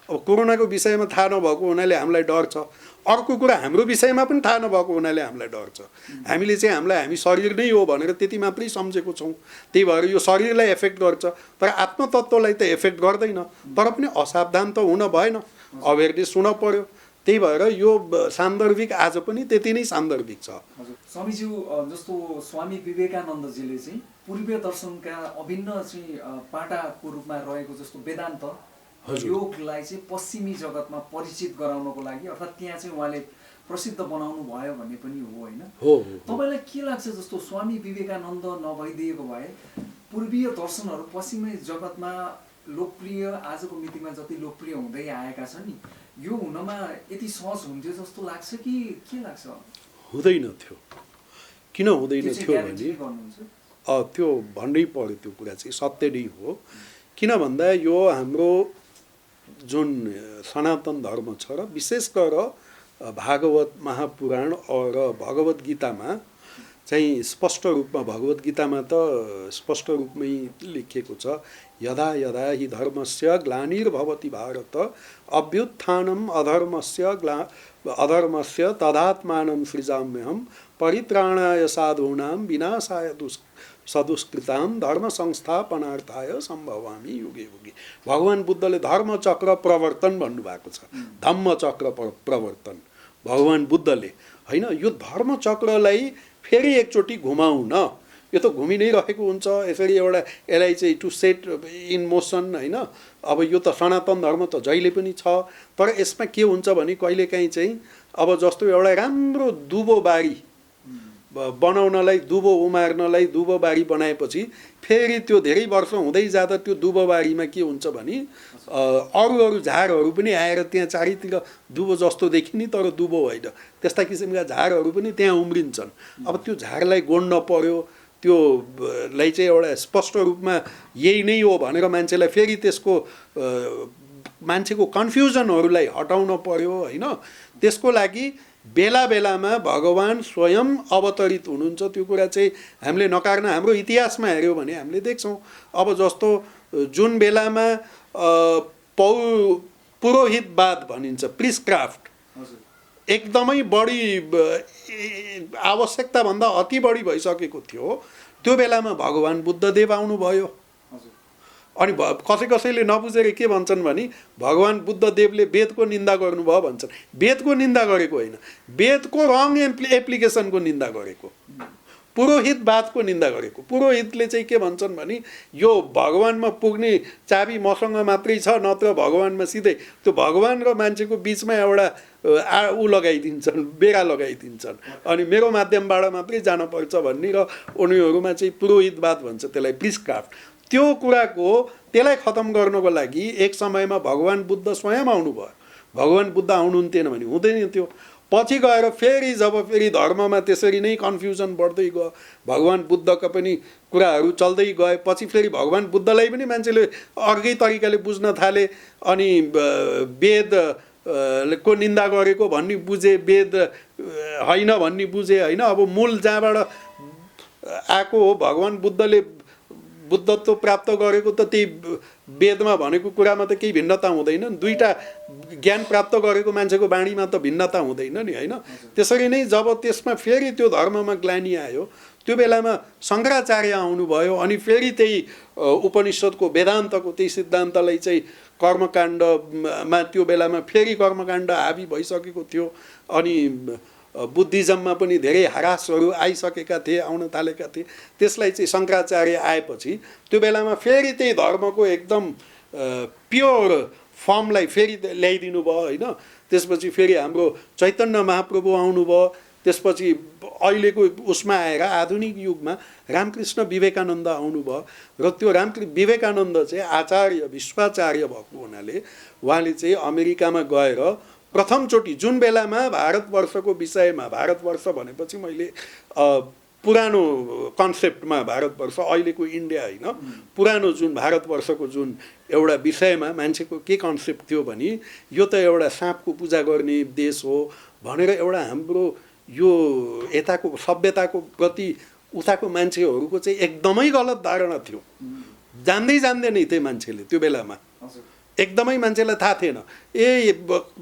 अब कोरोनाको विषयमा थाहा नभएको हुनाले हामीलाई डर छ। अर्को कुरा हाम्रो विषयमा पनि थाहा नभएको हुनाले हामीलाई डर छ। हामीले चाहिँ हामी शरीर नै हो भनेर त्यति मात्रै सम्झेको छौँ। त्यही भएर यो शरीरलाई एफेक्ट गर्छ, तर आत्मतत्त्वलाई त एफेक्ट गर्दैन। तर पनि असावधान त हुन भएन, अवेरनेस हुन पर्यो। त्यही भएर यो सान्दर्भिक आज पनि त्यति नै सान्दर्भिक छ। स्वामीज्यू जस्तो स्वामी विवेकानन्दजीले चाहिँ पूर्वीय दर्शनका अभिन्न चाहिँ पाटाको रूपमा रहेको जस्तो वेदान्त योगलाई चाहिँ पश्चिमी जगतमा परिचित गराउनको लागि अर्थात् त्यहाँ चाहिँ उहाँले प्रसिद्ध बनाउनु भयो भन्ने पनि हो होइन? तपाईँलाई के लाग्छ जस्तो स्वामी विवेकानन्द नभइदिएको भए पूर्वीय दर्शनहरू पश्चिमी जगतमा लोकप्रिय आजको मितिमा जति लोकप्रिय हुँदै आएका छन् नि, यो हुनमा यति सहज हुन्थ्यो जस्तो लाग्छ कि के लाग्छ? हुँदैन थियो। किन हुँदैन थियो भने त्यो भन्नै पर्यो। त्यो कुरा चाहिँ सत्य नै हो। किन भन्दा यो हाम्रो जुन सनातन धर्म छ र विशेष गरेर भागवत महापुराण र भगवत गीतामा चाहिँ स्पष्ट रूपमा, भगवत गीतामा त स्पष्ट रूपमै लेखिएको छ, यदा यदा हि धर्मस्य ग्लानिर्भवति भारत अभ्युत्थानम् अधर्मस्य तदात्मानं सृजाम्यहं परित्राणाय साधूनां विनाशाय सदुष्कृतां धर्म संस्थापनार्थाय सम्भवामि युगे युगे। भगवान बुद्धले धर्मचक्र प्रवर्तन भन्नुभएको छ। धम्मचक्र प्रवर्तन भगवान बुद्धले होइन। यो धर्मचक्रलाई फेरि एकचोटि घुमाउ न, यो त घुमि नै रहेको हुन्छ यसरी एउटा यसलाई चाहिँ टु सेट इन मोसन होइन। अब यो त सनातन धर्म त जहिले पनि छ, तर यसमा के हुन्छ भने कहिलेकाहीँ चाहिँ अब जस्तो एउटा राम्रो दुबो बारी बनाउनलाई, दुबो उमार्नलाई दुबो बारी बनाएपछि फेरि त्यो धेरै वर्ष हुँदै जाँदा त्यो दुबो बारीमा के हुन्छ भने अरू झारहरू पनि आएर त्यहाँ चारैतिर दुबो जस्तो देखिने तर दुबो होइन, त्यस्ता किसिमका झारहरू पनि त्यहाँ उम्रिन्छन्। अब त्यो झारलाई गोड्न पर्यो, त्योलाई चाहिँ एउटा स्पष्ट रूपमा यही नै हो भनेर मान्छेलाई फेरि त्यसको मान्छेको कन्फ्युजनहरूलाई हटाउन पर्यो होइन। त्यसको लागि बेला बेलामा भगवान स्वयं अवतरित हुनुहुन्छ। त्यो कुरा चाहिँ हामीले नकार्न हाम्रो इतिहासमा हेऱ्यौँ भने हामीले देख्छौँ। अब जस्तो जुन बेलामा पुरोहितवाद भनिन्छ, प्रिस्क्राफ्ट एकदमै बढी आवश्यकताभन्दा अति बढी भइसकेको थियो, त्यो बेलामा भगवान बुद्धदेव आउनुभयो। अनि कसैले नबुझेर के भन्छन् भने भगवान बुद्धदेवले वेदको निन्दा गर्नुभयो भन्छन्। वेदको निन्दा गरेको होइन, वेदको रङ एप्लिकेसनको निन्दा गरेको, पुरोहितवादको निन्दा गरेको। पुरोहितले चाहिँ के भन्छन् भने यो भगवानमा पुग्ने चाबी मसँग मात्रै छ, नत्र भगवानमा सिधै त्यो भगवान र मान्छेको बिचमा एउटा लगाइदिन्छन्, बेरा लगाइदिन्छन्, अनि मेरो माध्यमबाट मात्रै जान पर्छ भन्ने। र उनीहरूमा चाहिँ पुरोहितवाद भन्छ त्यसलाई, प्रिस्क्राफ्ट। त्यो कुराको त्यसलाई खतम गर्नको लागि एक समयमा भगवान बुद्ध स्वयं आउनुभयो। भगवान बुद्ध आउनुहुन्थेन भने हुँदैन थियो। पछि गएर फेरि जब फेरि धर्ममा त्यसरी नै कन्फ्युजन बढ्दै गयो, भगवान बुद्धका पनि कुराहरू चल्दै गए, पछि फेरि भगवान बुद्धलाई पनि मान्छेले अर्कै तरिकाले बुझ्न थाले। अनि वेद को निन्दा गरेको भन्ने बुझे, वेद होइन भन्ने बुझे होइन। अब मूल जहाँबाट आएको हो, भगवान् बुद्धले बुद्धत्व प्राप्त गरेको त त्यही वेदमा भनेको कुरामा त केही भिन्नता हुँदैन। दुईटा ज्ञान प्राप्त गरेको मान्छेको बाणीमा त भिन्नता हुँदैन नि होइन। त्यसरी नै जब त्यसमा फेरि त्यो धर्ममा ग्लानि आयो, त्यो बेलामा शङ्कराचार्य आउनुभयो, अनि फेरि त्यही उपनिषद्को वेदान्तको त्यही सिद्धान्तलाई चाहिँ कर्मकाण्डमा त्यो बेलामा फेरि कर्मकाण्ड हाबी भइसकेको थियो। अनि बुद्धिज्ममा पनि धेरै ह्रासहरू आइसकेका थिए, आउन थालेका थिए। त्यसलाई चाहिँ शङ्कराचार्य आएपछि त्यो बेलामा फेरि त्यही धर्मको एकदम प्योर फर्मलाई फेरि ल्याइदिनु भयो होइन। त्यसपछि फेरि हाम्रो चैतन्य महाप्रभु आउनुभयो। त्यसपछि अहिलेको उसमा आएर आधुनिक युगमा रामकृष्ण विवेकानन्द आउनुभयो। र त्यो विवेकानन्द चाहिँ आचार्य विश्वाचार्य भएको हुनाले उहाँले चाहिँ अमेरिकामा गएर प्रथमचोटि, जुन बेलामा भारतवर्षको विषयमा, भारतवर्ष भनेपछि मैले पुरानो कन्सेप्टमा भारतवर्ष, अहिलेको इन्डिया होइन, पुरानो जुन भारतवर्षको जुन एउटा विषयमा मान्छेको के कन्सेप्ट थियो भने यो त एउटा साँपको पूजा गर्ने देश हो भनेर एउटा हाम्रो यो यताको सभ्यताको प्रति उताको मान्छेहरूको चाहिँ एकदमै गलत धारणा थियो। जान्दै जान्दैन थिए मान्छेले त्यो बेलामा, एकदमै मान्छेलाई थाहा थिएन।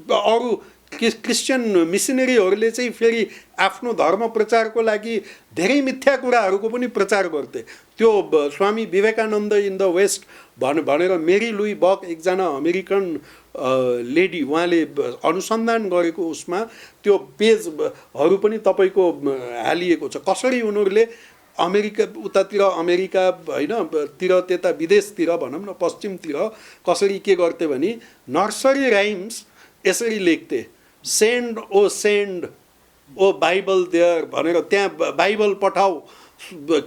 अरू क्रिस्चियन मिसनरीहरूले चाहिँ फेरि आफ्नो धर्म प्रचारको लागि धेरै मिथ्या कुराहरूको पनि प्रचार गर्थे। त्यो Swami Vivekananda in the West भनेर मेरी लुई बक, एकजना अमेरिकन लेडी, उहाँले अनुसन्धान गरेको उसमा त्यो पेजहरू पनि तपाईँको हालिएको छ। कसरी उनीहरूले अमेरिका उतातिर, अमेरिका होइन तिर, त्यता विदेशतिर भनौँ न, पश्चिमतिर कसरी के गर्थे भने नर्सरी राइम्स यसरी लेख्थे, सेन्ड ओ बाइबल देयर भनेर, त्यहाँ बाइबल पठाऊ।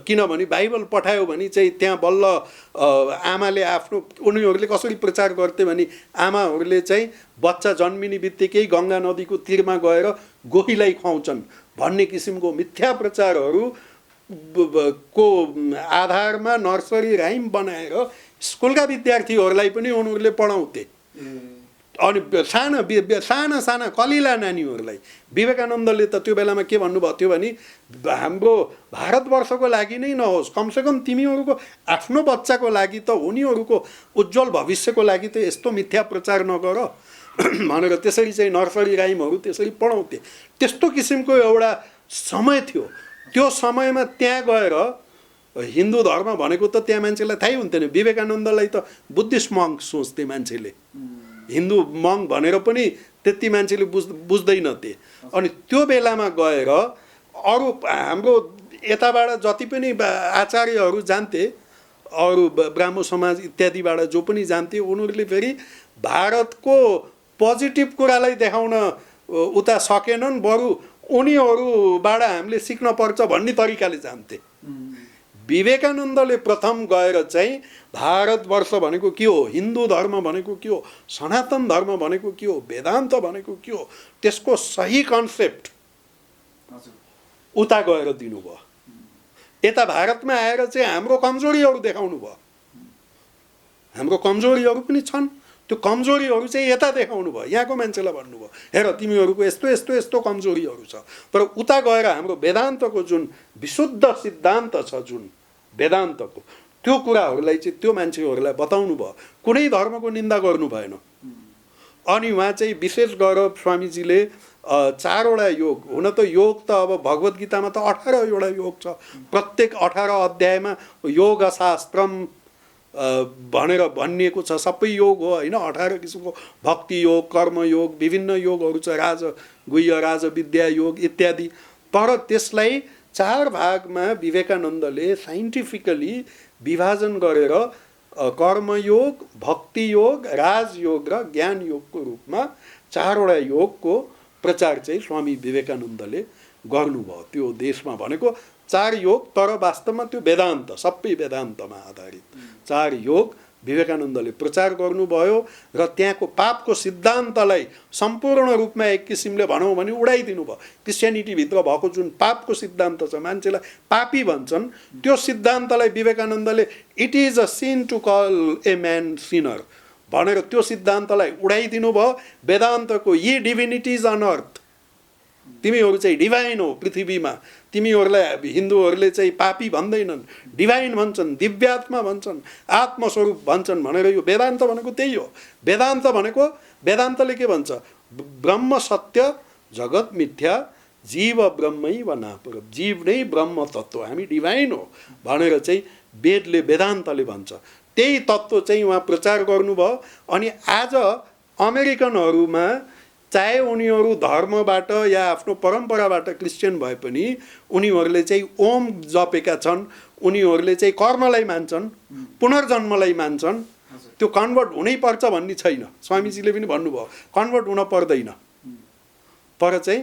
किनभने बाइबल पठायो भने चाहिँ त्यहाँ बल्ल आमाले आफ्नो, उनीहरूले कसरी प्रचार गर्थे भने आमाहरूले चाहिँ बच्चा जन्मिने बित्तिकै गङ्गा नदीको तिरमा गएर गोहीलाई खुवाउँछन् भन्ने किसिमको मिथ्या प्रचारहरू को आधारमा नर्सरी राइम बनाएर स्कुलका विद्यार्थीहरूलाई पनि उनीहरूले पढाउँथे। अनि साना साना कलिला नानीहरूलाई विवेकानन्दले त त्यो बेलामा के भन्नुभएको थियो भने हाम्रो भारतवर्षको लागि नै नहोस्, कमसेकम तिमीहरूको आफ्नो बच्चाको लागि त, उनीहरूको उज्जवल भविष्यको लागि त यस्तो मिथ्या प्रचार नगर भनेर त्यसरी चाहिँ नर्सरी राइमहरू त्यसरी पढाउँथे। त्यस्तो किसिमको एउटा समय थियो। त्यो समयमा त्यहाँ गएर हिन्दू धर्म भनेको त त्यहाँ मान्छेलाई थाहै हुन्थेन। विवेकानन्दलाई त बुद्धिस्ट मङ्क सोच्थे मान्छेले, हिन्दू मङ्क भनेर पनि त्यति मान्छेले बुझ्दैनथे। अनि त्यो बेलामा गएर अरू हाम्रो यताबाट जति पनि आचार्यहरू जान्थे, अरू ब्राह्मण समाज इत्यादिबाट जो पनि जान्थे, उनीहरूले फेरि भारतको पोजिटिभ कुरालाई देखाउन उता सकेनन्, बरु उनीहरूबाट हामीले सिक्न पर्छ भन्ने तरिकाले जान्थे। विवेकानन्दले प्रथम गएर चाहिँ भारतवर्ष भनेको के हो, हिन्दू धर्म भनेको के हो, सनातन धर्म भनेको के हो, वेदान्त भनेको के हो, त्यसको सही कन्सेप्ट उता गएर दिनुभयो। यता भारतमा आएर चाहिँ हाम्रो कमजोरीहरू देखाउनु भयो। हाम्रो कमजोरीहरू पनि छन्, त्यो कमजोरीहरू चाहिँ यता देखाउनु भयो, यहाँको मान्छेलाई भन्नुभयो हेर तिमीहरूको यस्तो यस्तो यस्तो कमजोरीहरू छ। तर उता गएर हाम्रो वेदान्तको जुन विशुद्ध सिद्धान्त छ, जुन वेदान्तको त्यो कुराहरूलाई चाहिँ त्यो मान्छेहरूलाई बताउनु भयो। कुनै धर्मको निन्दा गर्नु भएन। अनि उहाँ चाहिँ विशेष गरेर स्वामीजीले 4वटा योग, हुन त योग त अब भगवद् गीतामा त 18वटा योग छ, प्रत्येक 18 अध्यायमा योग शास्त्रम भनेर भनिएको छ। सबै योग हो होइन, 18 किसिमको भक्ति योग, कर्मयोग, विभिन्न योगहरू छ, राजगुह्य राजविद्या योग इत्यादि। तर त्यसलाई 4 भागमा विवेकानन्दले साइन्टिफिकली विभाजन गरेर कर्मयोग, भक्ति योग, राजयोग र ज्ञान योगको रूपमा 4वटा योगको प्रचार चाहिँ स्वामी विवेकानन्दले गर्नुभयो। त्यो देशमा भनेको 4 योग, तर वास्तवमा त्यो वेदान्त, सबै वेदान्तमा आधारित 4 योग विवेकानन्दले प्रचार गर्नुभयो। र त्यहाँको पापको सिद्धान्तलाई सम्पूर्ण रूपमा एक किसिमले भनौँ भने उडाइदिनु भयो। क्रिस्चियनिटीभित्र भएको जुन पापको सिद्धान्त छ, मान्छेलाई पापी भन्छन्, त्यो सिद्धान्तलाई विवेकानन्दले it is a sin to call a man sinner भनेर त्यो सिद्धान्तलाई उडाइदिनु भयो। वेदान्तको यी डिभिनिटिज अन अर्थ, तिमीहरू चाहिँ डिभाइन हो पृथ्वीमा, तिमीहरूलाई हिन्दूहरूले चाहिँ पापी भन्दैनन्, डिभाइन भन्छन्, दिव्यात्मा भन्छन्, आत्मस्वरूप भन्छन् भनेर यो वेदान्त भनेको त्यही हो। वेदान्त भनेको, वेदान्तले के भन्छ, ब्रह्म सत्य जगत मिथ्या जीव ब्रह्मै वनापर, जीव नै ब्रह्म तत्त्व, हामी डिभाइन हो भनेर चाहिँ वेदले वेदान्तले भन्छ। त्यही तत्त्व चाहिँ उहाँ प्रचार गर्नुभयो। अनि आज अमेरिकनहरूमा चाहे उनीहरू धर्मबाट या आफ्नो परम्पराबाट क्रिस्चियन भए पनि उनीहरूले चाहिँ ओम जपेका छन्, उनीहरूले चाहिँ कर्मलाई मान्छन्, पुनर्जन्मलाई मान्छन्। त्यो कन्भर्ट हुनै पर्छ भन्ने छैन, स्वामीजीले पनि भन्नुभयो कन्भर्ट हुन पर्दैन। तर चाहिँ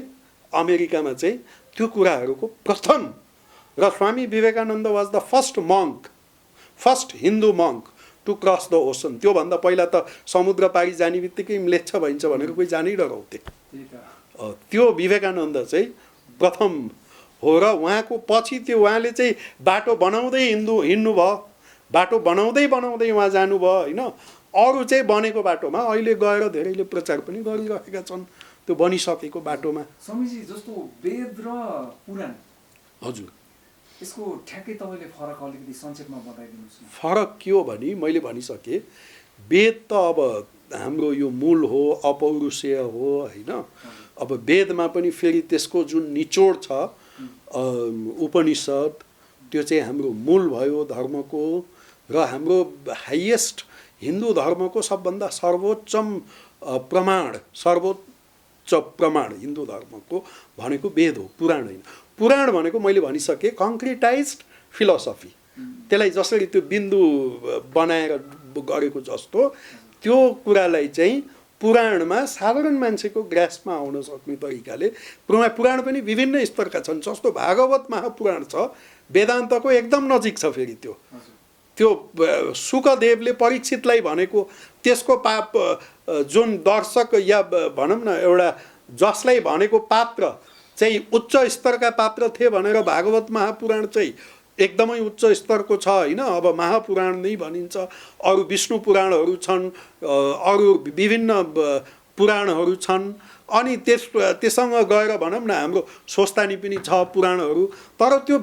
अमेरिकामा चाहिँ त्यो कुराहरूको प्रथम, र Swami Vivekananda was the first Hindu monk to cross the ocean. त्योभन्दा पहिला त समुद्र पारी जाने बित्तिकै म्लेच्छ भइन्छ भनेर कोही जानै डराउँथे। त्यो विवेकानन्द चाहिँ प्रथम हो र उहाँको पछि त्यो उहाँले चाहिँ बाटो बनाउँदै हिँड्नु भयो, बाटो बनाउँदै उहाँ जानुभयो होइन। अरू चाहिँ बनेको बाटोमा अहिले गएर धेरैले प्रचार पनि गरिरहेका छन् त्यो बनिसकेको बाटोमा। स्वामीजी जस्तो वेद र पुराण, हजुर यसको ठ्याक्कै तपाईँले फरक अलिकति संक्षेपमा बताइदिनुहोस् न। फरक के हो भने मैले भनिसकेँ, वेद त अब हाम्रो यो मूल हो, अपौरुषेय हो होइन। अब वेदमा पनि फेरि त्यसको जुन निचोड छ उपनिषद, त्यो चाहिँ हाम्रो मूल भयो धर्मको, र हाम्रो हाइएस्ट हिन्दू धर्मको सबभन्दा सर्वोच्च प्रमाण हिन्दू धर्मको भनेको वेद हो, पुराण होइन। पुराण भनेको मैले भनिसकेँ कङ्क्रिटाइज्ड फिलोसफी, त्यसलाई जसरी त्यो बिन्दु बनाएर गरेको जस्तो त्यो कुरालाई चाहिँ पुराणमा साधारण मान्छेको ग्रासमा आउन सक्ने तरिकाले पुराण पनि विभिन्न स्तरका छन्। जस्तो भागवत महापुराण छ, वेदान्तको एकदम नजिक छ। फेरि त्यो शुकदेवले परीक्षितलाई भनेको त्यसको पाप जुन दर्शक या भनौँ न एउटा जसलाई भनेको पात्र चाहिँ उच्च स्तरका पात्र थिए भनेर भागवत महापुराण चाहिँ एकदमै उच्च स्तरको छ होइन। अब महापुराण नै भनिन्छ, अरू विष्णु पुराणहरू छन्, अरू विभिन्न पुराणहरू छन्। अनि त्यससँग गएर भनौँ न हाम्रो स्वस्तानी पनि छ पुराणहरू, तर त्यो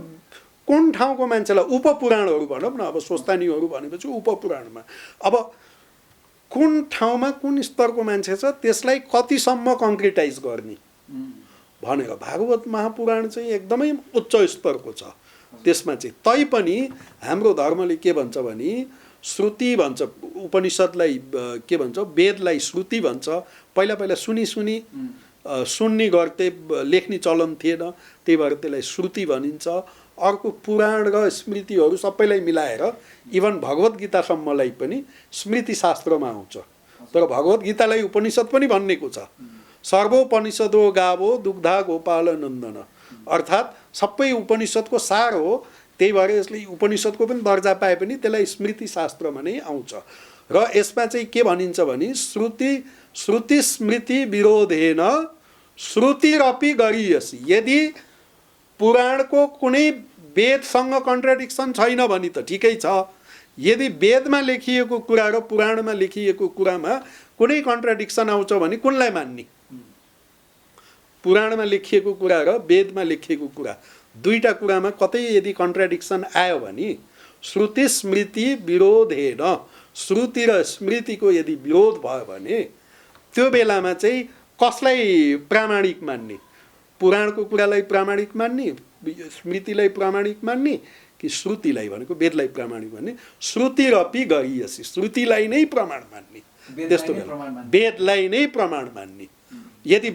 कुन ठाउँको मान्छेलाई उपपुराणहरू भनौँ न। अब स्वस्तानीहरू भनेपछि उपपुराणमा अब कुन ठाउँमा कुन स्तरको मान्छे छ त्यसलाई कतिसम्म कङ्क्रिटाइज गर्ने भनेर भागवत महापुराण चाहिँ एकदमै उच्च स्तरको छ। त्यसमा चाहिँ तैपनि हाम्रो धर्मले के भन्छ भने श्रुति भन्छ, उपनिषदलाई के भन्छ, वेदलाई श्रुति भन्छ। पहिला सुन्ने गर्थे, लेख्ने चलन थिएन, त्यही भएर त्यसलाई श्रुति भनिन्छ। अर्को पुराण र स्मृतिहरू सबैलाई मिलाएर इभन भगवत गीतासम्मलाई पनि स्मृति शास्त्रमा आउँछ। तर भगवत गीतालाई उपनिषद पनि भनिएको छ, सर्वोपनिषदो गावो दुग्धा गोपाल नन्दन, अर्थात् सबै उपनिषदको सार हो। त्यही भएर यसले उपनिषदको पनि दर्जा पाए पनि त्यसलाई स्मृति शास्त्रमा नै आउँछ। र यसमा चाहिँ के भनिन्छ भने श्रुति स्मृति विरोधेन श्रुतिरपि गरियसी। यदि पुराणको कुनै वेदसँग कन्ट्राडिक्सन छैन भने त ठिकै छ। यदि वेदमा लेखिएको कुरा र पुराणमा लेखिएको कुरामा कुनै कन्ट्राडिक्सन आउँछ भने कुनलाई मान्ने? पुराणमा लेखिएको कुरा र वेदमा लेखिएको कुरा दुईटा कुरामा कतै यदि कन्ट्राडिक्सन आयो भने श्रुति स्मृति विरोधेन, श्रुति र स्मृतिको यदि विरोध भयो भने त्यो बेलामा चाहिँ कसलाई प्रामाणिक मान्ने? पुराणको कुरालाई प्रामाणिक मान्ने, स्मृतिलाई प्रामाणिक मान्ने कि श्रुतिलाई भनेको वेदलाई प्रामाणिक मान्ने? श्रुतिरपि गरियसी, श्रुतिलाई नै प्रमाण मान्ने, त्यस्तो वेदलाई नै प्रमाण मान्ने। यदि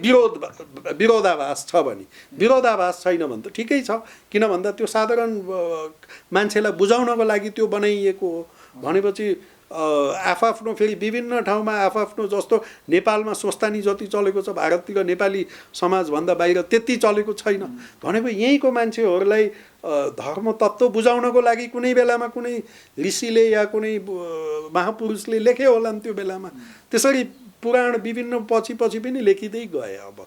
विरोधाभास छ भने, विरोधाभास छैन भने त ठिकै छ। किन भन्दा त्यो साधारण मान्छेलाई बुझाउनको लागि त्यो बनाइएको हो भनेपछि आफआफ्नो फेरि विभिन्न ठाउँमा आफआफ्नो, जस्तो नेपालमा स्वस्तानी जति चलेको छ भारततिर नेपाली समाजभन्दा बाहिर त्यति चलेको छैन भनेको यहीँको मान्छेहरूलाई धर्म तत्त्व बुझाउनको लागि कुनै बेलामा कुनै ऋषिले या कुनै महापुरुषले लेखे होलान् त्यो बेलामा। त्यसरी पुराण विभिन्न पछि पनि लेखिँदै गए। अब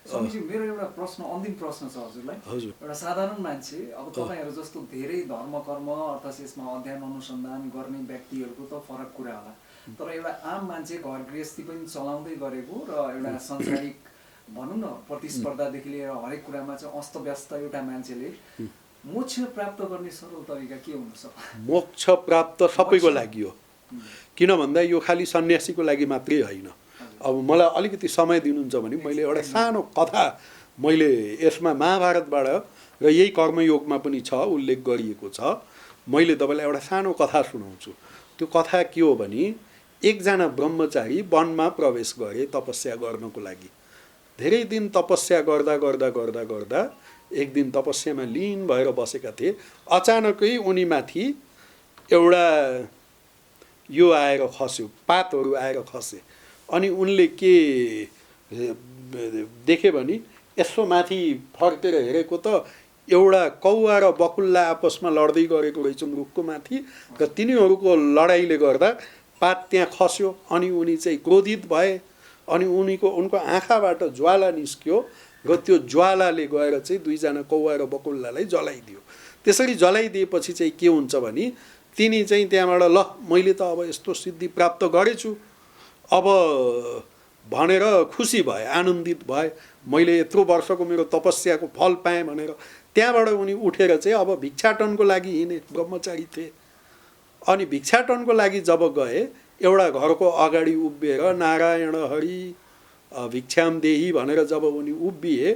स्वामीजी मेरो एउटा प्रश्न अन्तिम प्रश्न छ हजुरलाई। हजुर। एउटा साधारण मान्छे अब तपाईहरु जस्तो धेरै धर्म कर्म अर्थात् यसमा अध्ययन अनुसन्धान गर्ने व्यक्तिहरुको त फरक कुरा होला, तर एउटा आम मान्छे घर गृहस्थी पनि चलाउँदै गरेको र एउटा सांसारिक भनौं न प्रतिस्पर्धादेखि लिएर हरेक कुरामा चाहिँ अस्तव्यस्त एउटा मान्छेले मोक्ष प्राप्त गर्ने सरल तरिका के हुन सक्छ? मोक्ष प्राप्त सबैको लागि हो, किन भन्दा यो खाली सन्यासीको लागि मात्रै होइन। अब मलाई अलिकति समय दिनुहुन्छ भने मैले एउटा सानो कथा मैले यसमा महाभारतबाट र यही कर्मयोगमा पनि छ उल्लेख गरिएको छ। मैले तपाईलाई एउटा सानो कथा सुनाउँछु। त्यो कथा के हो भने एकजना ब्रह्मचारी वनमा प्रवेश गरे तपस्या गर्नको लागि। धेरै दिन तपस्या गर्दा गर्दा गर्दा गर्दा एक दिन तपस्यामा लीन भएर बसेका थिए। अचानकै उनीमाथि एउटा यो आएर खस्यो, पातहरू आएर खसे। अनि उनले के देखे भने यसो माथि फर्केर हेरेको त एउटा कौवा र बकुल्ला आपसमा लड्दै गरेको रहेछन् रुखको माथि, र तिनीहरूको लडाइँले गर्दा पात त्यहाँ खस्यो। अनि उनी चाहिँ क्रोधित भए। अनि उनको आँखाबाट ज्वाला निस्क्यो र त्यो ज्वालाले गएर चाहिँ दुईजना कौवा र बकुल्लालाई जलाइदियो। त्यसरी जलाइदिएपछि चाहिँ के हुन्छ भने तिनी चाहिँ त्यहाँबाट ल मैले त अब यस्तो सिद्धि प्राप्त गरेछु अब भनेर खुसी भए, आनन्दित भए, मैले यत्रो वर्षको मेरो तपस्याको फल पाएँ भनेर त्यहाँबाट उनी उठेर चाहिँ अब भिक्षाटनको लागि हिँडे। ब्रह्मचारी थिए। अनि भिक्षाटनको लागि जब गए एउटा घरको अगाडि उभिएर नारायण हरि भिक्षाम देही भनेर जब उनी उभिए,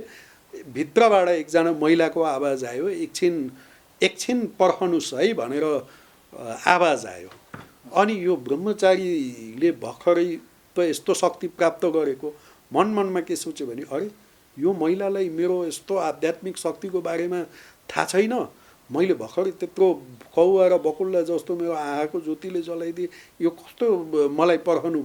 भित्रबाट एकजना महिलाको आवाज आयो, एकछिन पर्खनुस् है भनेर आवाज आयो। अनि यो ब्रह्मचारीले भर्खरै त यस्तो शक्ति प्राप्त गरेको मनमा के सोच्यो भने अरे यो महिलालाई मेरो यस्तो आध्यात्मिक शक्तिको बारेमा थाहा छैन, मैले भर्खरै त्यत्रो कौवा र बकुल्ला जस्तो मेरो आँखाको ज्योतिले जलाइदिए, यो कस्तो मलाई पर्खनु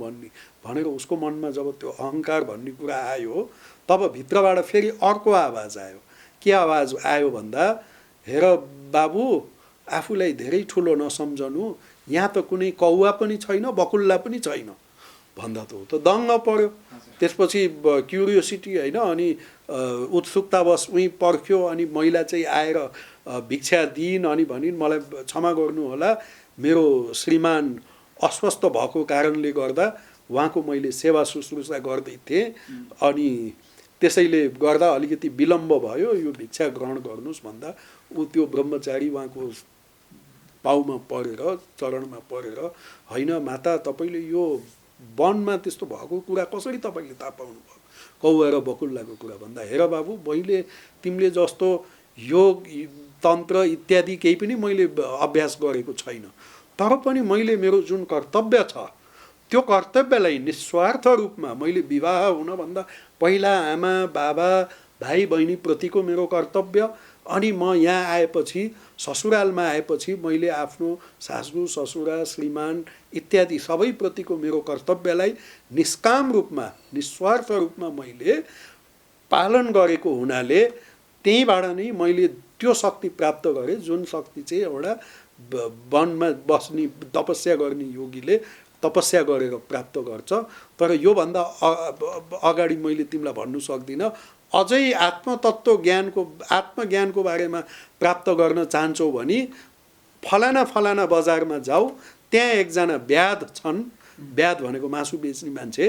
भनेर उसको मनमा जब त्यो अहङ्कार भन्ने कुरा आयो, तब भित्रबाट फेरि अर्को आवाज आयो। के आवाज आयो भन्दा हेर बाबु, आफूलाई धेरै ठुलो नसम्झनु, यहाँ त कुनै कौवा पनि छैन बकुल्ला पनि छैन भन्दा त हो त दङ्ग पर्यो। त्यसपछि क्युरियोसिटी होइन, अनि उत्सुकतावश उहीँ पर्ख्यो। अनि महिला चाहिँ आएर भिक्षा दिइन्। अनि भनिन् मलाई क्षमा गर्नु होला, मेरो श्रीमान अस्वस्थ भएको कारणले गर्दा उहाँको मैले सेवा शुश्रूषा गर्दै थिएँ, अनि त्यसैले गर्दा अलिकति विलम्ब भयो, यो भिक्षा ग्रहण गर्नुहोस् भन्दा ऊ त्यो ब्रह्मचारी उहाँको पाउमा परेर चरणमा परेर होइन माता, तपाईँले यो वनमा त्यस्तो भएको कुरा कसरी तपाईँले थाहा पाउनुभयो, कौवा र बकुल्लाको कुरा भन्दा हेर बाबु, मैले तिमीले जस्तो योग तन्त्र इत्यादि केही पनि मैले अभ्यास गरेको छैन, तर पनि मैले मेरो जुन कर्तव्य छ त्यो कर्तव्यलाई निस्वार्थ रूपमा मैले विवाह हुनभन्दा पहिला आमा बाबा भाइ बहिनी प्रतिको मेरो कर्तव्य, अनि म यहाँ आएपछि ससुरालमा आएपछि मैले आफ्नो सासू ससुरा श्रीमान इत्यादि सबै प्रतिको मेरो कर्तव्यलाई निष्काम रूपमा निस्वार्थ रूपमा मैले पालन गरेको हुनाले त्यहीबाट नै मैले त्यो शक्ति प्राप्त गरेँ, जुन शक्ति चाहिँ एउटा वनमा बस्ने तपस्या गर्ने योगीले तपस्या गरेर प्राप्त गर्छ। तर योभन्दा अगाडि मैले तिमीलाई भन्नु सक्दिनँ। अझै आत्मज्ञानको बारेमा प्राप्त गर्न चाहन्छौ भने फलाना बजारमा जाऊ, त्यहाँ एकजना व्याध छन्, व्याध भनेको मासु बेच्ने मान्छे,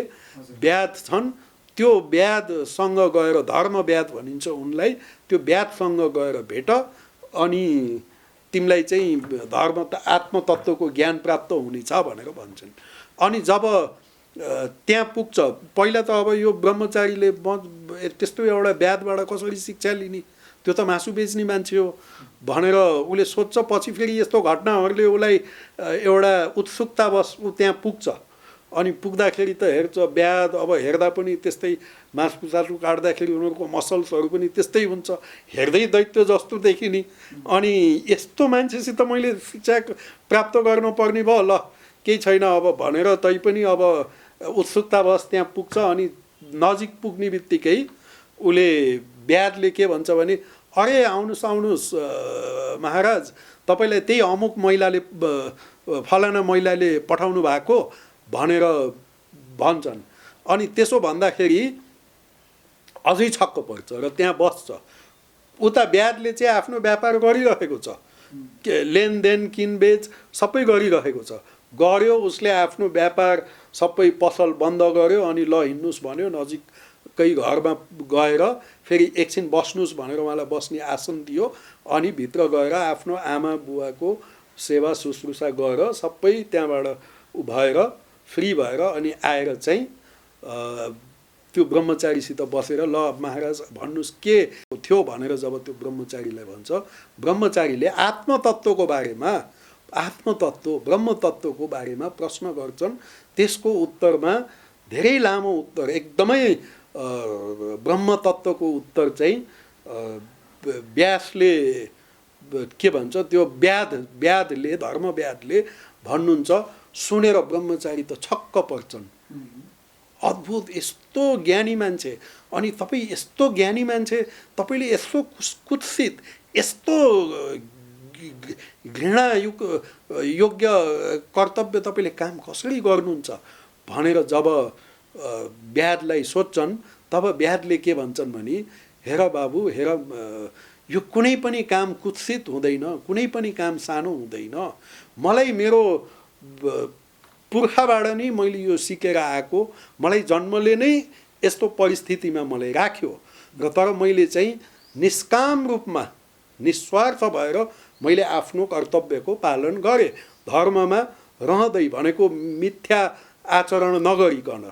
व्याध छन्, त्यो व्याधसँग गएर धर्म व्याध भनिन्छ उनलाई, त्यो व्याधसँग गएर भेट, अनि तिमीलाई चाहिँ आत्मतत्त्वको ज्ञान प्राप्त हुनेछ भनेर भन्छन्। अनि जब त्यहाँ पुग्छ, पहिला त अब यो ब्रह्मचारीले त्यस्तो एउटा व्याधबाट कसरी शिक्षा लिने, त्यो त मासु बेच्ने मान्छे हो भनेर उसले सोध्छ। पछि फेरि यस्तो घटनाहरूले उसलाई एउटा उत्सुकतावश ऊ त्यहाँ पुग्छ। अनि पुग्दाखेरि त हेर्छ व्याध, अब हेर्दा पनि त्यस्तै मासु काट्दाखेरि उनीहरूको मसल्सहरू पनि त्यस्तै हुन्छ, हेर्दै दैत्य जस्तो देखिने। अनि यस्तो मान्छेसित मैले शिक्षा प्राप्त गर्नुपर्ने भयो, ल केही छैन अब भनेर तै पनि अब उत्सुकतावश त्यहाँ पुग्छ। अनि नजिक पुग्ने बित्तिकै उसले व्याधले के भन्छ भने अरे आउनुहोस् महाराज, तपाईँलाई त्यही अमुक महिलाले फलाना महिलाले पठाउनु भएको भनेर भन्छन्। अनि त्यसो भन्दाखेरि अझै छक्क पर्छ र त्यहाँ बस्छ। उता ब्याजले चाहिँ आफ्नो व्यापार गरिरहेको छ, लेनदेन किनबेच सबै गरिरहेको छ। गर्यो उसले आफ्नो व्यापार सबै पसल बन्द गर्यो, अनि ल हिँड्नुहोस् भन्यो, नजिकै घरमा गएर फेरि एकछिन बस्नुहोस् भनेर उहाँलाई बस्ने आसन दियो, अनि भित्र गएर आफ्नो आमा बुवाको सेवा शुश्रूषा गरेर सबै त्यहाँबाट भएर फ्री भएर अनि आएर चाहिँ त्यो ब्रह्मचारीसित बसेर ल महाराज भन्नुहोस् के थियो भनेर जब त्यो ब्रह्मचारीलाई भन्छ, ब्रह्मचारीले आत्मतत्त्वको बारेमा ब्रह्मतत्त्वको बारेमा प्रश्न गर्छन्। त्यसको उत्तरमा धेरै लामो उत्तर, एकदमै ब्रह्मतत्त्वको उत्तर चाहिँ व्यासले के भन्छ, त्यो व्याधले धर्मव्याधले भन्नुहुन्छ। सुनेर ब्रह्मचारी त छक्क पर्छन्। अद्भुत, यस्तो ज्ञानी मान्छे, अनि तपाईँ यस्तो ज्ञानी मान्छे, तपाईँले यस्तो कुत्सित, यस्तो घृणा योग्य कर्तव्य तपाईँले काम कसरी गर्नुहुन्छ भनेर जब व्याधलाई सोध्छन्, तब व्याधले के भन्छन् भने, हेर बाबु हेर, यो कुनै पनि काम कुत्सित हुँदैन, कुनै पनि काम सानो हुँदैन। मलाई मेरो पुर्खाबाट नै मैले यो सिकेर आएको, मलाई जन्मले नै यस्तो परिस्थितिमा मलाई राख्यो, र तर मैले चाहिँ निष्काम रूपमा निस्वार्थ भएर मैले आफ्नो कर्तव्यको पालन गरेँ। धर्ममा रहँदै भनेको मिथ्या आचरण नगरिकन,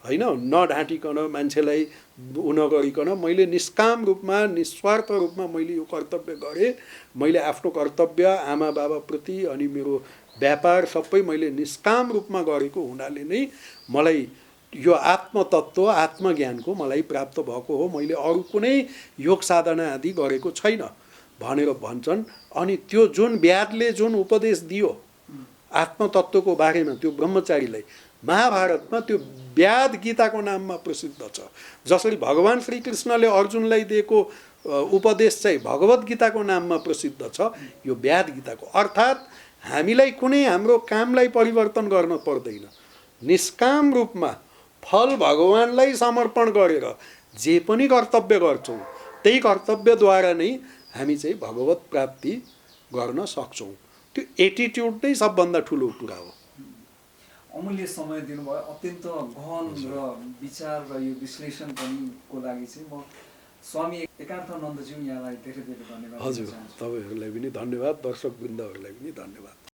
होइन, नढाँटिकन, मान्छेलाई नगरिकन मैले निष्काम रूपमा निस्वार्थ रूपमा मैले यो कर्तव्य गरेँ। मैले आफ्नो कर्तव्य आमा बाबाप्रति अनि मेरो व्यापार सबै मैले निष्काम रूपमा गरेको हुनाले नै मलाई यो आत्मतत्त्व आत्मज्ञानको मलाई प्राप्त भएको हो। मैले अरू कुनै योग साधना आदि गरेको छैन भनेर भन्छन्। अनि त्यो जुन व्याधले जुन उपदेश दियो आत्मतत्त्वको बारेमा त्यो ब्रह्मचारीलाई, महाभारतमा त्यो व्याध गीताको नाममा प्रसिद्ध छ। जसरी भगवान् श्रीकृष्णले अर्जुनलाई दिएको उपदेश चाहिँ भगवत गीताको नाममा प्रसिद्ध छ, यो व्याध गीताको। अर्थात् हामीलाई कुनै हाम्रो कामलाई परिवर्तन गर्न पर्दैन, निष्काम रूपमा फल भगवान्लाई समर्पण गरेर जे पनि कर्तव्य गर्छौँ, त्यही कर्तव्यद्वारा नै हामी चाहिँ भगवत प्राप्ति गर्न सक्छौँ। त्यो एटिट्युड नै सबभन्दा ठुलो कुरा हो। अमूल्य समय दिनुभयो, अत्यन्त गहन र विचार र यो विश्लेषण पनि को लागि चाहिँ म स्वामी एकान्तानन्दज्यू यहाँलाई धेरै धेरै धन्यवाद। हजुर, तपाईँहरूलाई पनि धन्यवाद, दर्शकवृन्दहरूलाई पनि धन्यवाद।